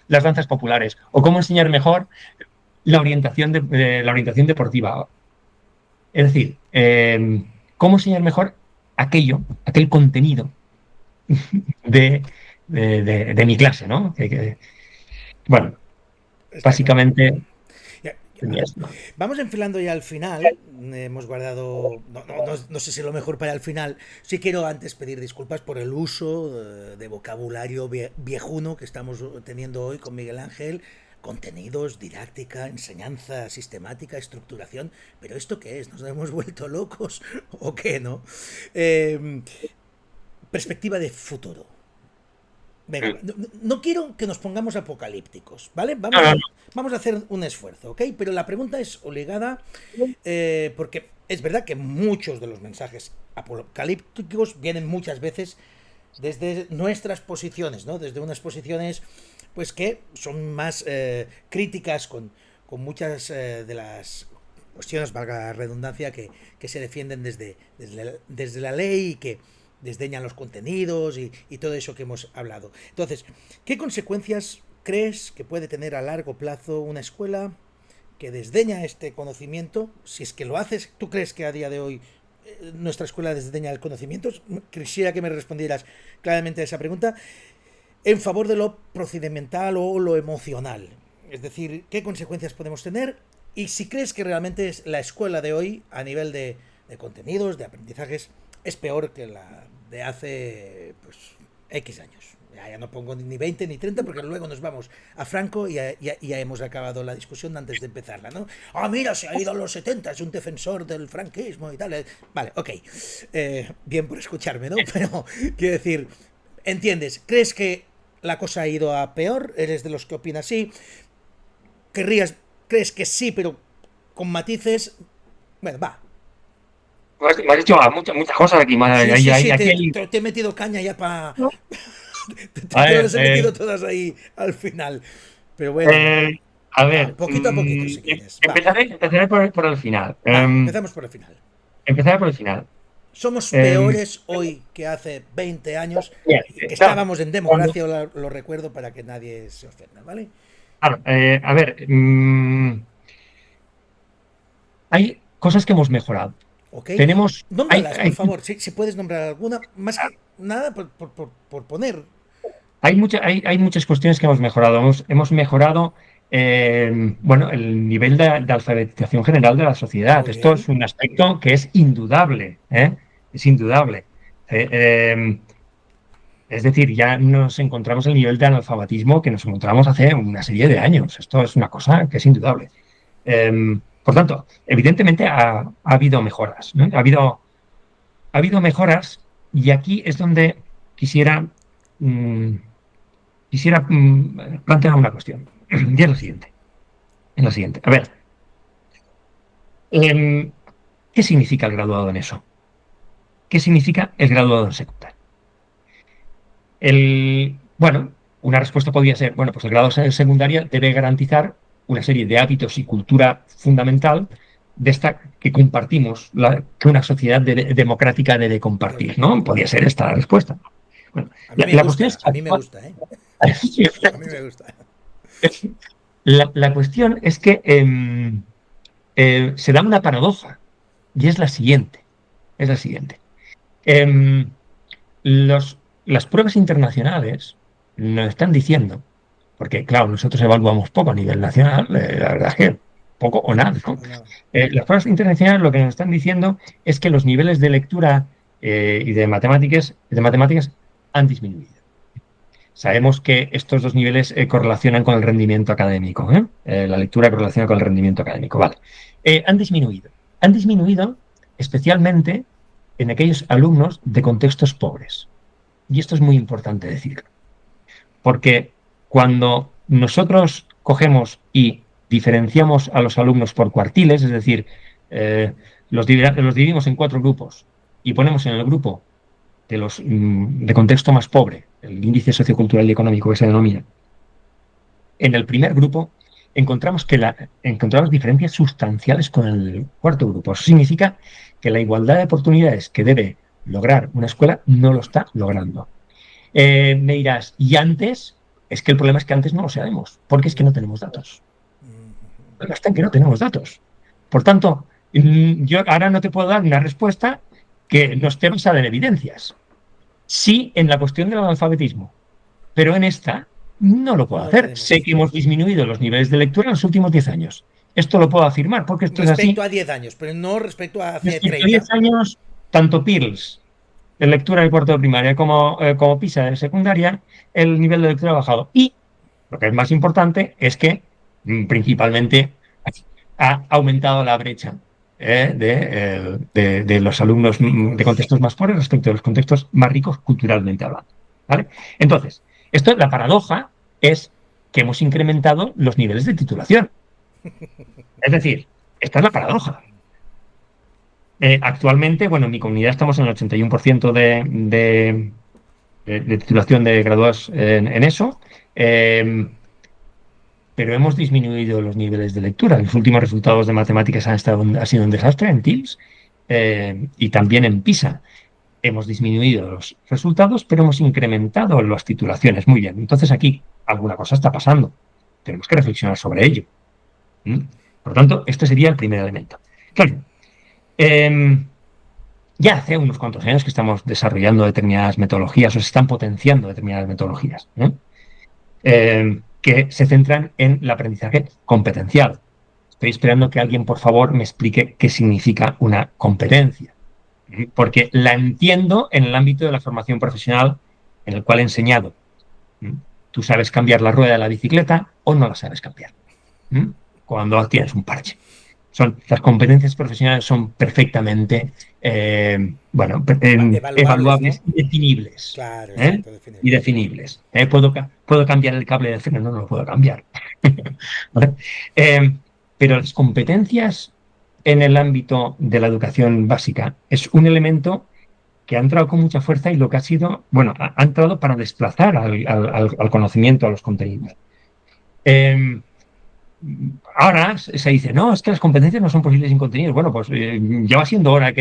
las danzas populares o cómo enseñar mejor la orientación deportiva. Es decir, cómo enseñar mejor aquel contenido de, de mi clase, ¿no? Bueno, Está claro. básicamente Ya, tenía esto. vamos enfilando ya al final. Hemos guardado. No sé si lo mejor para el final. Sí quiero antes pedir disculpas por el uso de vocabulario viejuno que estamos teniendo hoy con Miguel Ángel. Contenidos, didáctica, enseñanza sistemática, estructuración. Pero ¿esto qué es? ¿Nos hemos vuelto locos o qué, no? Eh, perspectiva de futuro. Venga, no quiero que nos pongamos apocalípticos, ¿vale? No, no, Vamos a hacer un esfuerzo, ¿ok? Pero la pregunta es obligada no. porque es verdad que muchos de los mensajes apocalípticos vienen muchas veces desde nuestras posiciones, ¿no? Desde unas posiciones, pues que son más críticas con muchas de las cuestiones, valga la redundancia, que se defienden desde la ley y que desdeñan los contenidos y todo eso que hemos hablado. Entonces, ¿qué consecuencias crees que puede tener a largo plazo una escuela que desdeña este conocimiento? Si es que lo haces, ¿tú crees que a día de hoy nuestra escuela desdeña el conocimiento? Quisiera que me respondieras claramente a esa pregunta en favor de lo procedimental o lo emocional. Es decir, ¿qué consecuencias podemos tener? Y si crees que realmente es la escuela de hoy, a nivel de contenidos, de aprendizajes, es peor que la de hace pues, X años. Ya no pongo ni 20 ni 30 porque luego nos vamos a Franco y ya hemos acabado la discusión antes de empezarla, ¿no? Ah, mira, se ha ido a los 70, es un defensor del franquismo y tal. Vale, ok. Bien por escucharme, ¿no? Pero quiero decir, ¿entiendes? ¿Crees que la cosa ha ido a peor? ¿Eres de los que opina así? ¿Querrías, crees que sí, pero con matices? Bueno, va. Me has dicho muchas cosas aquí. Sí, sí, sí, Aquí hay, te he metido caña ya para... ¿no? A Te ver, las he metido todas ahí al final. Pero bueno, eh, a va, ver, poquito a poquito si quieres. Va, empezaré por el final. va, empezamos por el final. Empezaré por el final. Somos Em, peores hoy que hace 20 años, Bien, que no, estábamos en cuando- democracia, lo recuerdo para que nadie se ofenda, ¿vale? claro, a ver, hay cosas que hemos mejorado. ¿Ok? Tenemos, Nómbralas, por favor, si puedes nombrar alguna, más que nada por poner. hay muchas cuestiones que hemos mejorado. Hemos mejorado, bueno, el nivel de alfabetización general de la sociedad. Muy Esto bien. es un aspecto que es indudable, ¿eh? Es indudable. Eh, eh, es decir, ya nos encontramos el nivel de analfabetismo que nos encontramos hace una serie de años. Esto es una cosa que es indudable. Por tanto, evidentemente ha habido mejoras, ¿no? Ha habido mejoras y aquí es donde quisiera, mm, quisiera plantear una cuestión. Y es lo siguiente. en la siguiente. A ver, ¿qué significa el graduado en eso? ¿Qué significa el graduado en secundaria? Bueno, una respuesta podría ser, bueno, pues el graduado en secundaria debe garantizar una serie de hábitos y cultura fundamental de esta que compartimos, que una sociedad democrática debe compartir, ¿no? Podría ser esta la respuesta. Bueno, A mí me la cuestión gusta, es a mí me gusta, ¿eh? A mí me gusta. la cuestión es que se da una paradoja y es la siguiente. Es la siguiente. Em, las pruebas internacionales nos están diciendo, porque claro, nosotros evaluamos poco a nivel nacional, la verdad es que poco o nada, ¿no? Las pruebas internacionales lo que nos están diciendo es que los niveles de lectura y de matemáticas han disminuido. Sabemos que estos dos niveles correlacionan con el rendimiento académico. La lectura correlaciona con el rendimiento académico. Vale. Han disminuido. Han disminuido especialmente en aquellos alumnos de contextos pobres. Y esto es muy importante decirlo. Porque cuando nosotros cogemos y diferenciamos a los alumnos por cuartiles, es decir, los dividimos en 4 grupos y ponemos en el grupo de los de contexto más pobre, el índice sociocultural y económico que se denomina, en el primer grupo encontramos diferencias sustanciales con el cuarto grupo. Eso significa que la igualdad de oportunidades que debe lograr una escuela no lo está logrando. Me dirás, ¿y antes? Es que el problema es que antes no lo sabemos, porque es que no tenemos datos. El problema está en que no tenemos datos. Por tanto, yo ahora no te puedo dar una respuesta que no esté basada en evidencias. Sí, en la cuestión del analfabetismo, pero en esta no lo puedo hacer. Sé que hemos disminuido los niveles de lectura en los últimos 10 años. Esto lo puedo afirmar porque esto es así. Respecto a 10 años, pero no respecto a hace Respecto 30. a 10 años, tanto PIRLS, en lectura de cuarto de primaria, como PISA de secundaria, el nivel de lectura ha bajado. Y lo que es más importante es que principalmente ha aumentado la brecha de los alumnos de contextos más pobres respecto a los contextos más ricos culturalmente hablando. ¿Vale? Entonces, la paradoja es que hemos incrementado los niveles de titulación. Es decir, esta es la paradoja. Actualmente, bueno, en mi comunidad estamos en el 81% de titulación de graduados en eso, pero hemos disminuido los niveles de lectura. Los últimos resultados de matemáticas han sido un desastre en TIMSS y también en PISA. Hemos disminuido los resultados, pero hemos incrementado las titulaciones. Muy bien, entonces aquí alguna cosa está pasando. Tenemos que reflexionar sobre ello. Por lo tanto, este sería el primer elemento. Claro, ya hace unos cuantos años que estamos desarrollando determinadas metodologías o se están potenciando determinadas metodologías que se centran en el aprendizaje competencial. Estoy esperando que alguien, por favor, me explique qué significa una competencia, porque la entiendo en el ámbito de la formación profesional en el cual he enseñado. Tú sabes cambiar la rueda de la bicicleta o no la sabes cambiar cuando tienes un parche. Las competencias profesionales son perfectamente evaluables, ¿no? y definibles. Claro, exacto, Y definibles. ¿Puedo cambiar el cable del freno? No, no lo puedo cambiar. ¿Vale? Pero las competencias en el ámbito de la educación básica es un elemento que ha entrado con mucha fuerza y lo que ha sido, bueno, ha entrado para desplazar al conocimiento, a los contenidos. Ahora se dice, no, es que las competencias no son posibles sin contenidos. Bueno, pues ya va siendo hora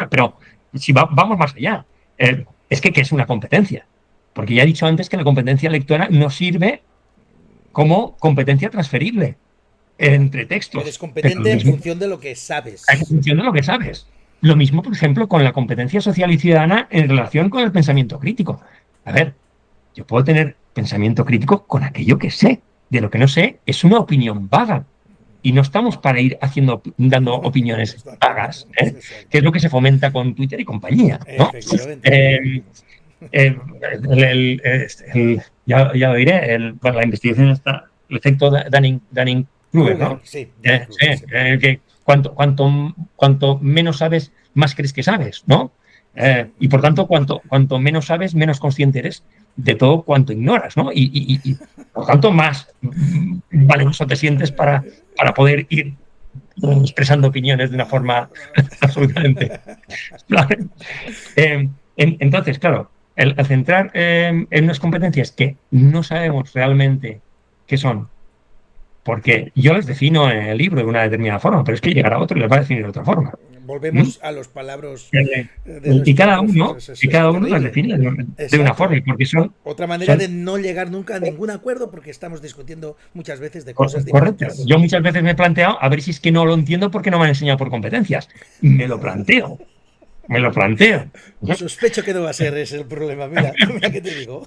pero si vamos más allá, es que ¿qué es una competencia? Porque ya he dicho antes que la competencia lectora no sirve como competencia transferible entre textos. Eres competente en función de lo que sabes. En función de lo que sabes. Lo mismo, por ejemplo, con la competencia social y ciudadana en relación con el pensamiento crítico. A ver, yo puedo tener pensamiento crítico con aquello que sé. De lo que no sé es una opinión vaga. Y no estamos para ir dando opiniones vagas, que es lo que se fomenta con Twitter y compañía, ¿no? Ya lo diré, la investigación está, el efecto Dunning-Kruger, ¿no? Sí, que cuanto menos sabes, más crees que sabes, ¿no? Y por tanto, cuanto menos sabes, menos consciente eres de todo cuanto ignoras, ¿no? Y por tanto, más valeroso te sientes para poder ir expresando opiniones de una forma absolutamente clara. Entonces, claro, el centrar en unas competencias que no sabemos realmente qué son, porque yo las defino en el libro de una determinada forma, pero es que llegará otro y las va a definir de otra forma. ¿Mm? Volvemos a los palabras Eh, de Y nuestros cada uno, profes, y eso es cada uno las terrible. define de una forma, Exacto. y porque son, Otra manera son de no llegar nunca a ningún acuerdo porque estamos discutiendo muchas veces de cosas correcto. diferentes. Yo muchas veces me he planteado a ver si es que no lo entiendo porque no me han enseñado por competencias. Me lo planteo, me lo planteo. Sospecho que no va a ser ese el problema. Mira, mira qué te digo.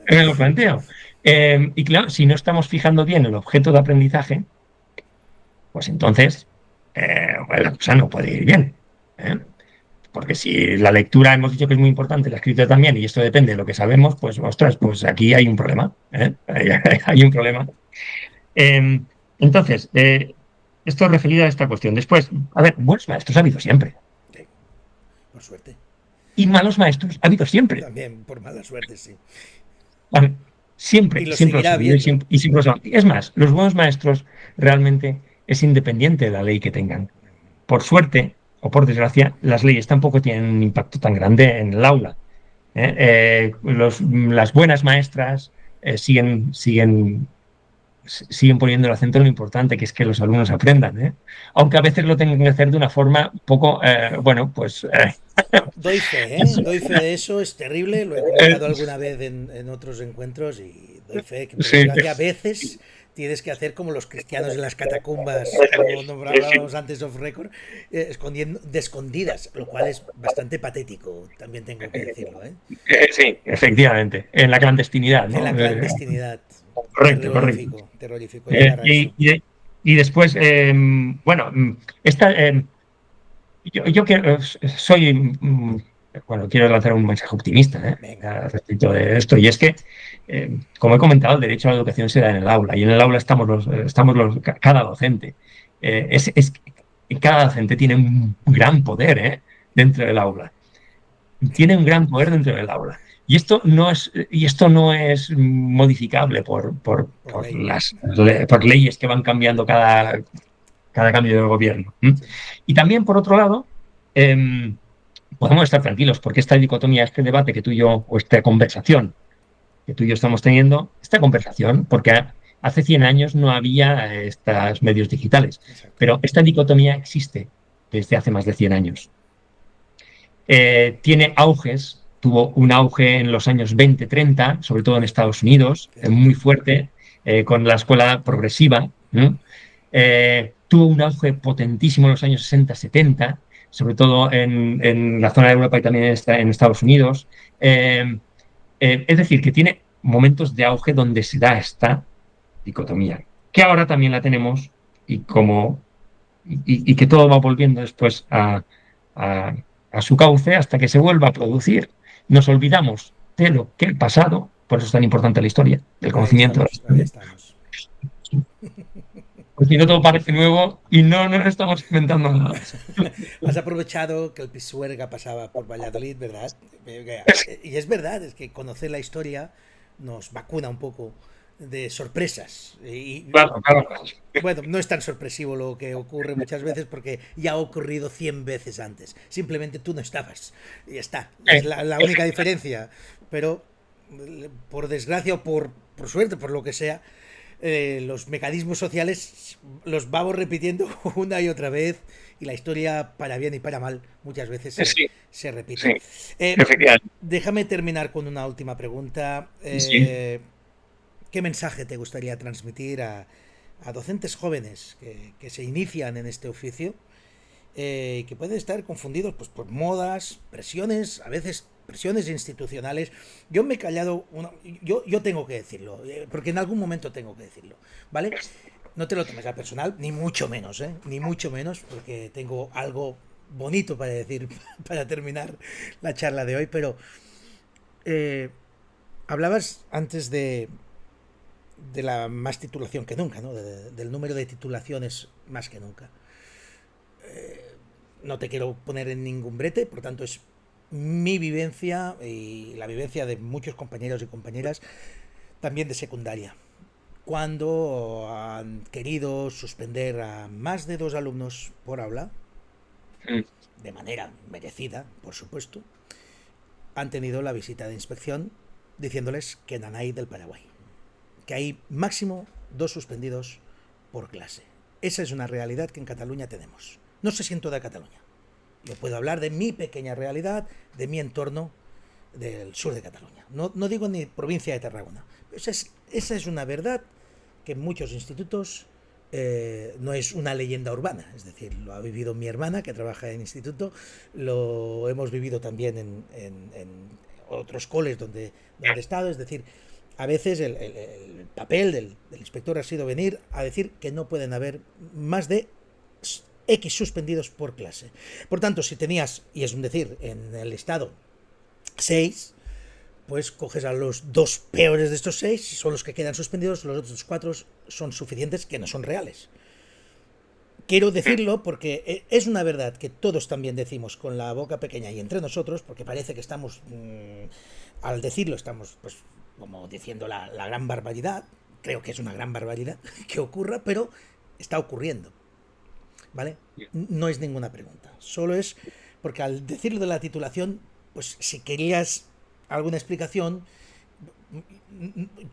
Me lo planteo. Y claro, si no estamos fijando bien el objeto de aprendizaje, pues entonces pues la cosa no puede ir bien. ¿Eh? Porque si la lectura hemos dicho que es muy importante, la escritura también, y esto depende de lo que sabemos, pues ostras, pues aquí hay un problema. ¿Eh? Hay un problema. Eh, entonces, esto referido a esta cuestión. Después, a ver, buenos maestros ha habido siempre. Sí, por suerte. Y malos maestros ha habido siempre. También por mala suerte, sí. Vale, Y siempre, lo siempre los ha seguirá habido habiendo. y siempre los ha habido. Es más, los buenos maestros realmente es independiente de la ley que tengan. Por suerte o por desgracia, las leyes tampoco tienen un impacto tan grande en el aula. Las buenas maestras siguen poniendo el acento en lo importante, que es que los alumnos aprendan, ¿eh? Aunque a veces lo tengan que hacer de una forma un poco, bueno, pues Doy fe, ¿eh? Doy fe de eso, es terrible, lo he comentado alguna vez en otros encuentros y doy fe que por sí, desgracia a veces tienes que hacer como los cristianos en las catacumbas, como hablábamos antes off record, escondiendo, de escondidas, lo cual es bastante patético, también tengo que decirlo, ¿eh? sí, efectivamente, en la clandestinidad, En la ¿no? clandestinidad, Correcto, correcto. terrorífico Eh, llegar a y, eso. y después, bueno, esta, yo soy, bueno, quiero lanzar un mensaje optimista, Venga, respecto de esto, y es que, como he comentado, el derecho a la educación se da en el aula, y en el aula cada docente. Cada docente tiene un gran poder, dentro del aula. Tiene un gran poder dentro del aula. Y esto no es modificable por ley. por leyes que van cambiando cada cambio de gobierno. Sí. Y también, por otro lado, eh, podemos estar tranquilos porque esta dicotomía, este debate que tú y yo, o esta conversación que tú y yo estamos teniendo, esta conversación, porque hace 100 años no había estos medios digitales, Exacto. pero esta dicotomía existe desde hace más de 100 años. Tiene auges, tuvo un auge en los años 20-30, sobre todo en Estados Unidos, Cierto. muy fuerte, con la escuela progresiva, ¿no? Tuvo un auge potentísimo en los años 60-70, sobre todo en la zona de Europa y también en Estados Unidos. Es decir, que tiene momentos de auge donde se da esta dicotomía, que ahora también la tenemos y que todo va volviendo después a, a su cauce hasta que se vuelva a producir. Nos olvidamos de lo que ha pasado, por eso es tan importante la historia, del conocimiento de la Ahí historia. estamos. Porque si no todo parece nuevo y no nos estamos inventando nada. Has aprovechado que el Pisuerga pasaba por Valladolid, ¿verdad? Y es verdad, es que conocer la historia nos vacuna un poco de sorpresas. Y Claro, claro, claro. bueno, no es tan sorpresivo lo que ocurre muchas veces porque ya ha ocurrido 100 veces antes. Simplemente tú no estabas. Y ya está. Es la única diferencia. Pero por desgracia o por suerte, por lo que sea, los mecanismos sociales los vamos repitiendo una y otra vez y la historia, para bien y para mal, muchas veces Sí, se repite. sí, Eh, efectivamente. déjame terminar con una última pregunta. Sí. ¿Qué mensaje te gustaría transmitir a docentes jóvenes que se inician en este oficio? Que pueden estar confundidos pues, por modas, presiones, a veces presiones institucionales. Yo me he callado, yo tengo que decirlo, porque en algún momento tengo que decirlo, ¿vale? No te lo tomes a personal, ni mucho menos, ¿eh? Ni mucho menos, porque tengo algo bonito para decir para terminar la charla de hoy, pero eh, hablabas antes de la más titulación que nunca, ¿no? Del número de titulaciones más que nunca. No te quiero poner en ningún brete, por tanto es mi vivencia y la vivencia de muchos compañeros y compañeras también de secundaria, cuando han querido suspender a más de 2 alumnos por aula, Mm. de manera merecida, por supuesto, han tenido la visita de inspección diciéndoles que nanay del Paraguay, que hay máximo 2 suspendidos por clase. Esa es una realidad que en Cataluña tenemos. No sé si en toda Cataluña. Yo puedo hablar de mi pequeña realidad, de mi entorno del sur de Cataluña. No digo ni provincia de Tarragona. Esa es una verdad que en muchos institutos no es una leyenda urbana. Es decir, lo ha vivido mi hermana, que trabaja en instituto, lo hemos vivido también en otros coles donde he estado. Es decir, a veces el papel del inspector ha sido venir a decir que no pueden haber más de X suspendidos por clase. Por tanto, si tenías, y es un decir, en el estado 6, pues coges a los 2 peores de estos 6, y son los que quedan suspendidos, los otros 4 son suficientes, que no son reales. Quiero decirlo porque es una verdad que todos también decimos con la boca pequeña y entre nosotros, porque parece que estamos, al decirlo, estamos pues como diciendo la gran barbaridad. Creo que es una gran barbaridad que ocurra, pero está ocurriendo. ¿Vale? No es ninguna pregunta. Solo es porque al decirlo de la titulación, pues si querías alguna explicación,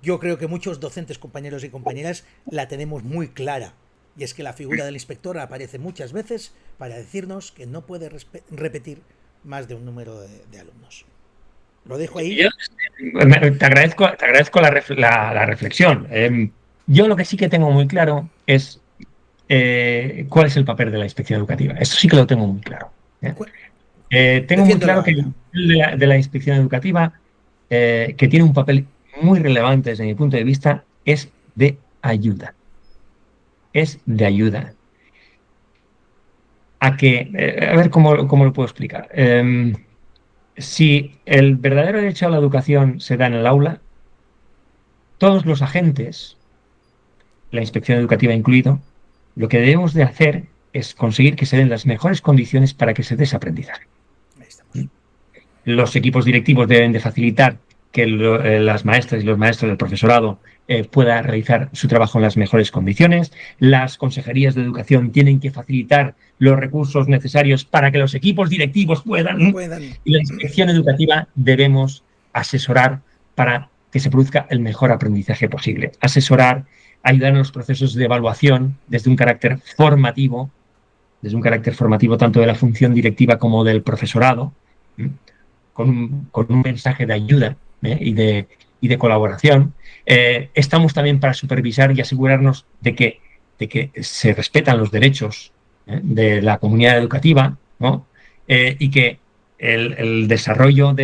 yo creo que muchos docentes, compañeros y compañeras, la tenemos muy clara. Y es que la figura del inspector aparece muchas veces para decirnos que no puede repetir más de un número de alumnos. Lo dejo ahí. Yo te agradezco la reflexión. Yo lo que sí que tengo muy claro es cuál es el papel de la inspección educativa. Eso sí que lo tengo muy claro. Tengo muy Defiéndelo claro que el ahora. papel de la inspección educativa, que tiene un papel muy relevante desde mi punto de vista, es de ayuda. Es de ayuda. A ver cómo lo puedo explicar. Si el verdadero derecho a la educación se da en el aula, todos los agentes, la inspección educativa incluido, lo que debemos de hacer es conseguir que se den las mejores condiciones para que se dé ese aprendizaje. Ahí estamos. Los equipos directivos deben de facilitar que las maestras y los maestros del profesorado puedan realizar su trabajo en las mejores condiciones. Las consejerías de educación tienen que facilitar los recursos necesarios para que los equipos directivos puedan. Y la inspección educativa debemos asesorar para que se produzca el mejor aprendizaje posible. Asesorar, ayudar en los procesos de evaluación desde un carácter formativo tanto de la función directiva como del profesorado, con un mensaje de ayuda y de colaboración. Estamos también para supervisar y asegurarnos de que se respetan los derechos de la comunidad educativa, ¿no? Y que el desarrollo el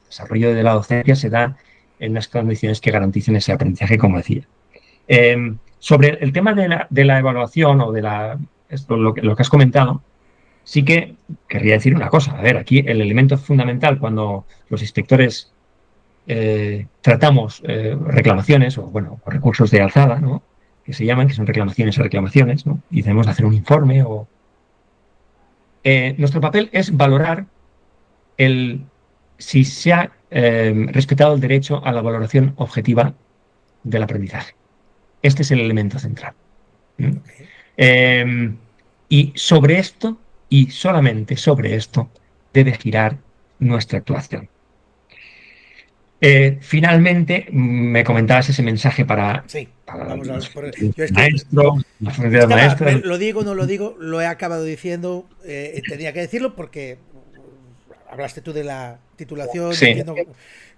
desarrollo de la docencia se da en unas condiciones que garanticen ese aprendizaje, como decía. Sobre el tema de la evaluación o de lo que has comentado, sí que querría decir una cosa. A ver, aquí el elemento fundamental cuando los inspectores tratamos reclamaciones o recursos de alzada, ¿no? Que se llaman, que son reclamaciones o reclamaciones, ¿no? Y debemos hacer un informe nuestro papel es valorar si se ha respetado el derecho a la valoración objetiva del aprendizaje. Este es el elemento central. Okay. Y sobre esto, y solamente sobre esto, debe girar nuestra actuación. Finalmente, me comentabas ese mensaje para vamos a ver. Yo los maestros, las maestras. Lo digo o no lo digo, lo he acabado diciendo, tenía que decirlo porque hablaste tú de la titulación, Sí. entiendo,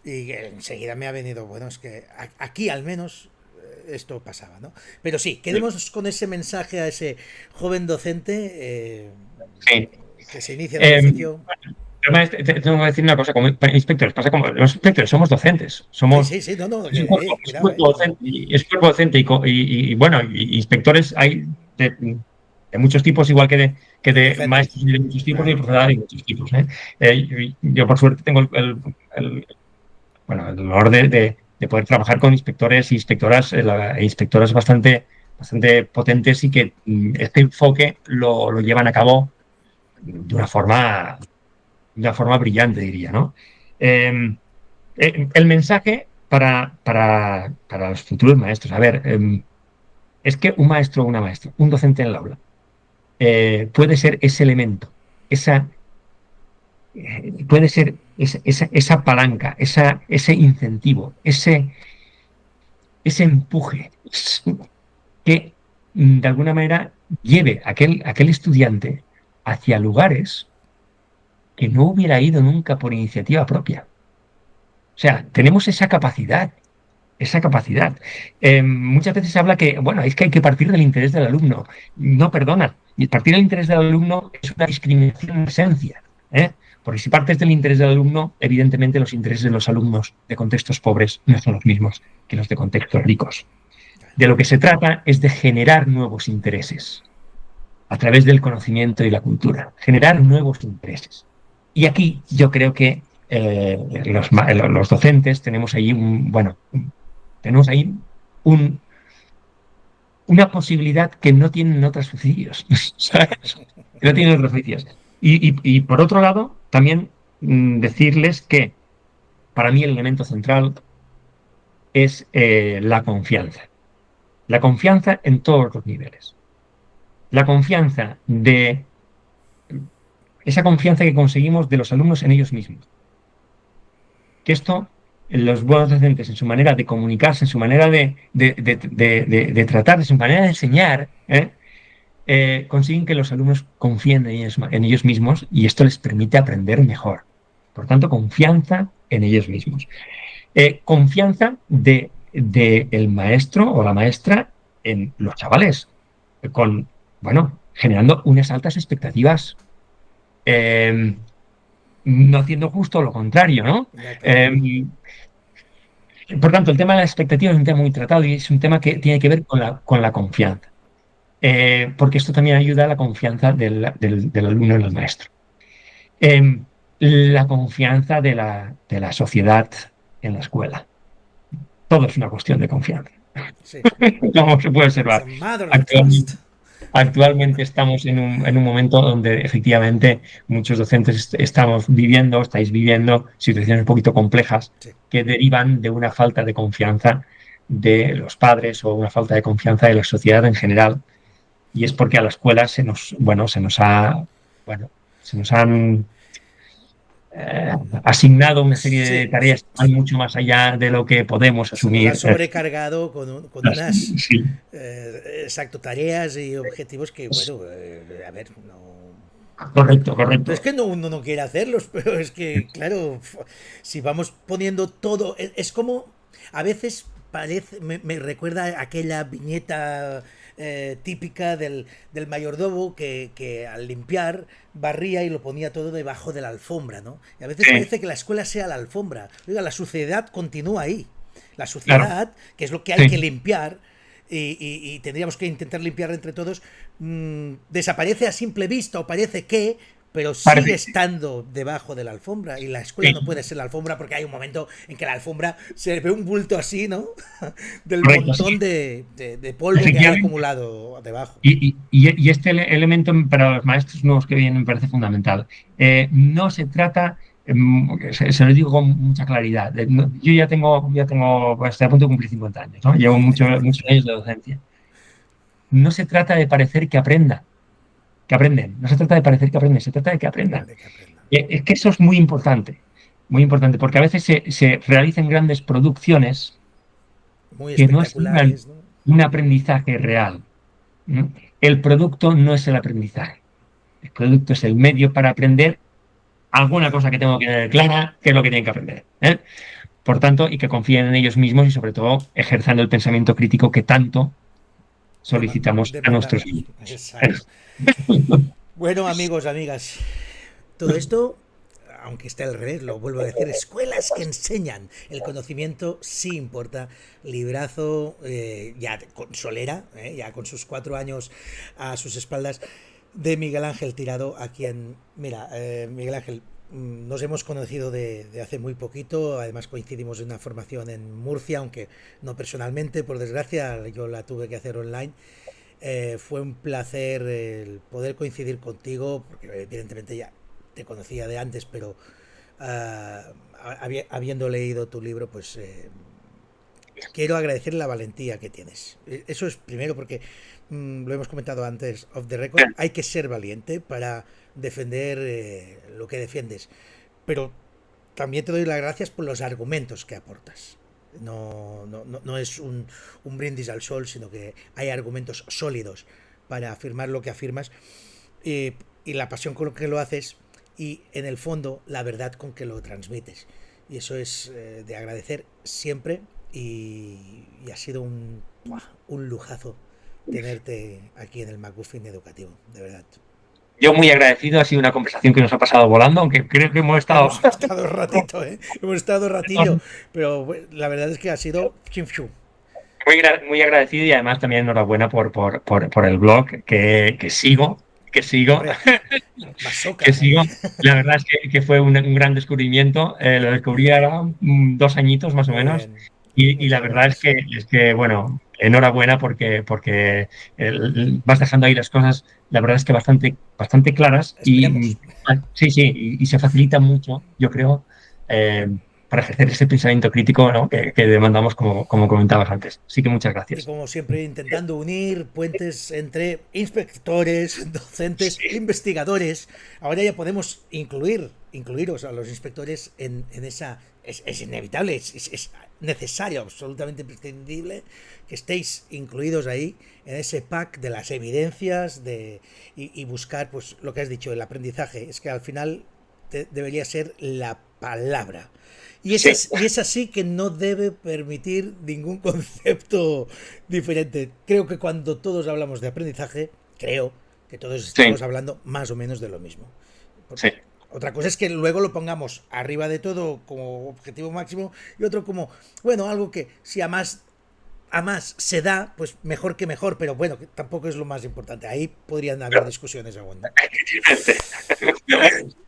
y enseguida me ha venido, bueno, es que aquí al menos esto pasaba, ¿no? Pero sí, quedemos con ese mensaje a ese joven docente Sí. que se inicia en el oficio. Tengo que decir una cosa, como inspectores, pasa como los inspectores somos docentes, somos Sí, no, es un cuerpo docente y inspectores hay de muchos tipos, igual que de maestros de muchos tipos, claro, y profesores de muchos tipos. Yo por suerte tengo el honor de poder trabajar con inspectores e inspectoras bastante potentes y que este enfoque lo llevan a cabo de una forma de una forma brillante, diría, ¿no? Eh, el mensaje para los futuros maestros. A ver, es que un maestro o una maestra, un docente en el aula, puede ser ese elemento, esa, puede ser esa palanca, ese incentivo, ese empuje que de alguna manera lleve a aquel estudiante hacia lugares que no hubiera ido nunca por iniciativa propia. O sea, tenemos esa capacidad, esa capacidad. Muchas veces se habla que, bueno, es que hay que partir del interés del alumno. No, perdona. Y partir del interés del alumno es una discriminación en esencia, ¿eh? Porque si partes del interés del alumno, evidentemente los intereses de los alumnos de contextos pobres no son los mismos que los de contextos ricos. De lo que se trata es de generar nuevos intereses a través del conocimiento y la cultura, generar nuevos intereses. Y aquí yo creo que los docentes tenemos ahí tenemos ahí un, una posibilidad que no tienen otros oficios, ¿sabes? Que no tienen otros oficios. Y por otro lado, también decirles que para mí el elemento central es la confianza. La confianza en todos los niveles. La confianza de esa confianza que conseguimos de los alumnos en ellos mismos. Que esto, los buenos docentes, en su manera de comunicarse, en su manera de tratar, en su manera de enseñar, consiguen que los alumnos confíen en ellos mismos y esto les permite aprender mejor. Por tanto, confianza en ellos mismos. Confianza de el maestro o la maestra en los chavales, bueno, generando unas altas expectativas. Eh, no haciendo justo lo contrario, ¿no? Ya, claro. Por tanto, el tema de las expectativas es un tema muy tratado y es un tema que tiene que ver con la confianza. Porque esto también ayuda a la confianza del alumno en el maestro. Eh, la confianza de la sociedad en la escuela. Todo es una cuestión de confianza. Sí. Como se puede It's a observar. matter of Actualmente, trust. actualmente estamos en un momento donde efectivamente muchos docentes estáis viviendo situaciones un poquito complejas Sí. que derivan de una falta de confianza de los padres o una falta de confianza de la sociedad en general. Y es porque a la escuela bueno, se nos han asignado una serie de Sí, tareas que van mucho más allá de lo que podemos se nos ha asumir. sobrecargado con unas, Sí, exacto, tareas y objetivos que, bueno, a ver, no... correcto, No es correcto. que no, uno no quiera hacerlos, pero es que, claro, si vamos poniendo todo, es como, a veces parece, me recuerda a aquella viñeta típica del mayordomo que al limpiar barría y lo ponía todo debajo de la alfombra, ¿no? Y a veces Sí, parece que la escuela sea la alfombra. Oiga, la suciedad continúa ahí. La claro, suciedad, que es lo que hay que sí, limpiar, y tendríamos que intentar limpiar entre todos, desaparece a simple vista o parece que, pero sigue parece, estando debajo de la alfombra y la escuela no sí, puede ser la alfombra porque hay un momento en que la alfombra se ve un bulto así, ¿no? Del correcto, sí, montón de polvo que hay efectivamente. acumulado debajo. Y este elemento para los maestros nuevos que vienen me parece fundamental. No se trata, se lo digo con mucha claridad, yo pues, estoy a punto de cumplir 50 años, ¿no? Llevo muchos años de docencia. No se trata de parecer que aprenden, no se trata de parecer que aprenden, se trata de que aprendan. De que aprendan. Es que eso es muy importante, porque a veces se realizan grandes producciones Muy que no sigan espectaculares, ¿no? un aprendizaje real, ¿no? El producto no es el aprendizaje. El producto es el medio para aprender alguna cosa que tengo que tener clara, que es lo que tienen que aprender, ¿eh? Por tanto, y que confíen en ellos mismos y sobre todo ejerzan el pensamiento crítico que tanto solicitamos a nuestros Demandamos. niños. Exacto. Bueno, amigos, amigas, todo esto, aunque esté al revés, lo vuelvo a decir, escuelas que enseñan el conocimiento sí importa. Librazo, ya con Solera, ya con sus 4 años a sus espaldas, de Miguel Ángel Tirado, a quien, mira, Miguel Ángel, nos hemos conocido de hace muy poquito, además coincidimos en una formación en Murcia, aunque no personalmente, por desgracia, yo la tuve que hacer online. Fue un placer el poder coincidir contigo, porque evidentemente ya te conocía de antes, pero habiendo leído tu libro, pues quiero agradecer la valentía que tienes. Eso es primero porque, lo hemos comentado antes, off the record, hay que ser valiente para defender lo que defiendes. Pero también te doy las gracias por los argumentos que aportas. No es un brindis al sol, sino que hay argumentos sólidos para afirmar lo que afirmas, y la pasión con lo que lo haces y en el fondo la verdad con que lo transmites. Y eso es de agradecer siempre, y ha sido un lujazo tenerte aquí en el McGuffin Educativo, de verdad. Yo muy agradecido, ha sido una conversación que nos ha pasado volando, aunque creo que hemos estado... Hemos estado ratito, ¿eh? Hemos estado ratillo, pero la verdad es que ha sido chim-chum. Muy agradecido y además también enhorabuena por el blog que sigo, Hombre, que masoca. sigo. La verdad es que fue un gran descubrimiento. Lo descubrí ahora 2 añitos más o Muy menos. bien, Y la muchas verdad gracias. es que, bueno, enhorabuena porque vas dejando ahí las cosas, la verdad es que bastante claras Esperemos. sí, sí, y se facilita mucho, yo creo, eh, para ejercer ese pensamiento crítico, ¿no? que demandamos como comentabas antes. Así que muchas Y gracias. como siempre, intentando unir puentes entre inspectores, docentes, Sí, investigadores. Ahora ya podemos incluiros a los inspectores en esa... Es inevitable, es necesario, absolutamente imprescindible que estéis incluidos ahí en ese pack de las evidencias y buscar, pues lo que has dicho, el aprendizaje. Es que al final debería ser la palabra. sí, Y es así que no debe permitir ningún concepto diferente. Creo que cuando todos hablamos de aprendizaje, creo que todos sí, estamos hablando más o menos de lo mismo. sí. Otra cosa es que luego lo pongamos arriba de todo como objetivo máximo, y otro como, bueno, algo que si a más se da, pues mejor que mejor, pero bueno, que tampoco es lo más importante. Ahí podrían haber discusiones aún, ¿no?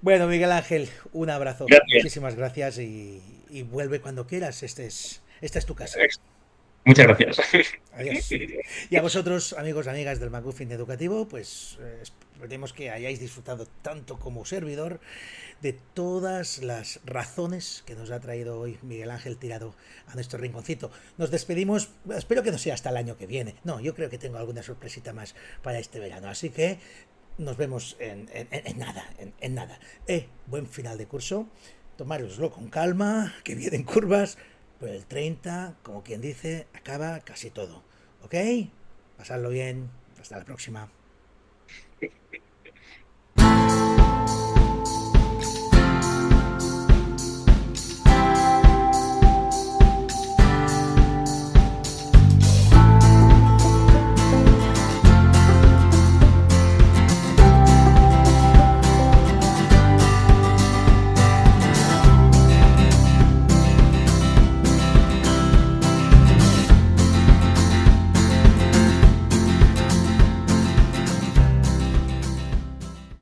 Bueno, Miguel Ángel, un abrazo. Gracias. Muchísimas gracias, y vuelve cuando quieras. Esta es tu casa. Muchas gracias. Adiós. Y a vosotros, amigos y amigas del McGuffin Educativo, pues esperemos que hayáis disfrutado tanto como servidor de todas las razones que nos ha traído hoy Miguel Ángel Tirado a nuestro rinconcito. Nos despedimos, espero que no sea hasta el año que viene. No, yo creo que tengo alguna sorpresita más para este verano. Así que nos vemos en nada, en nada. Buen final de curso. Tomároslo con calma, que vienen curvas. Pero el 30, como quien dice, acaba casi todo. ¿Ok? Pasadlo bien. Hasta la próxima.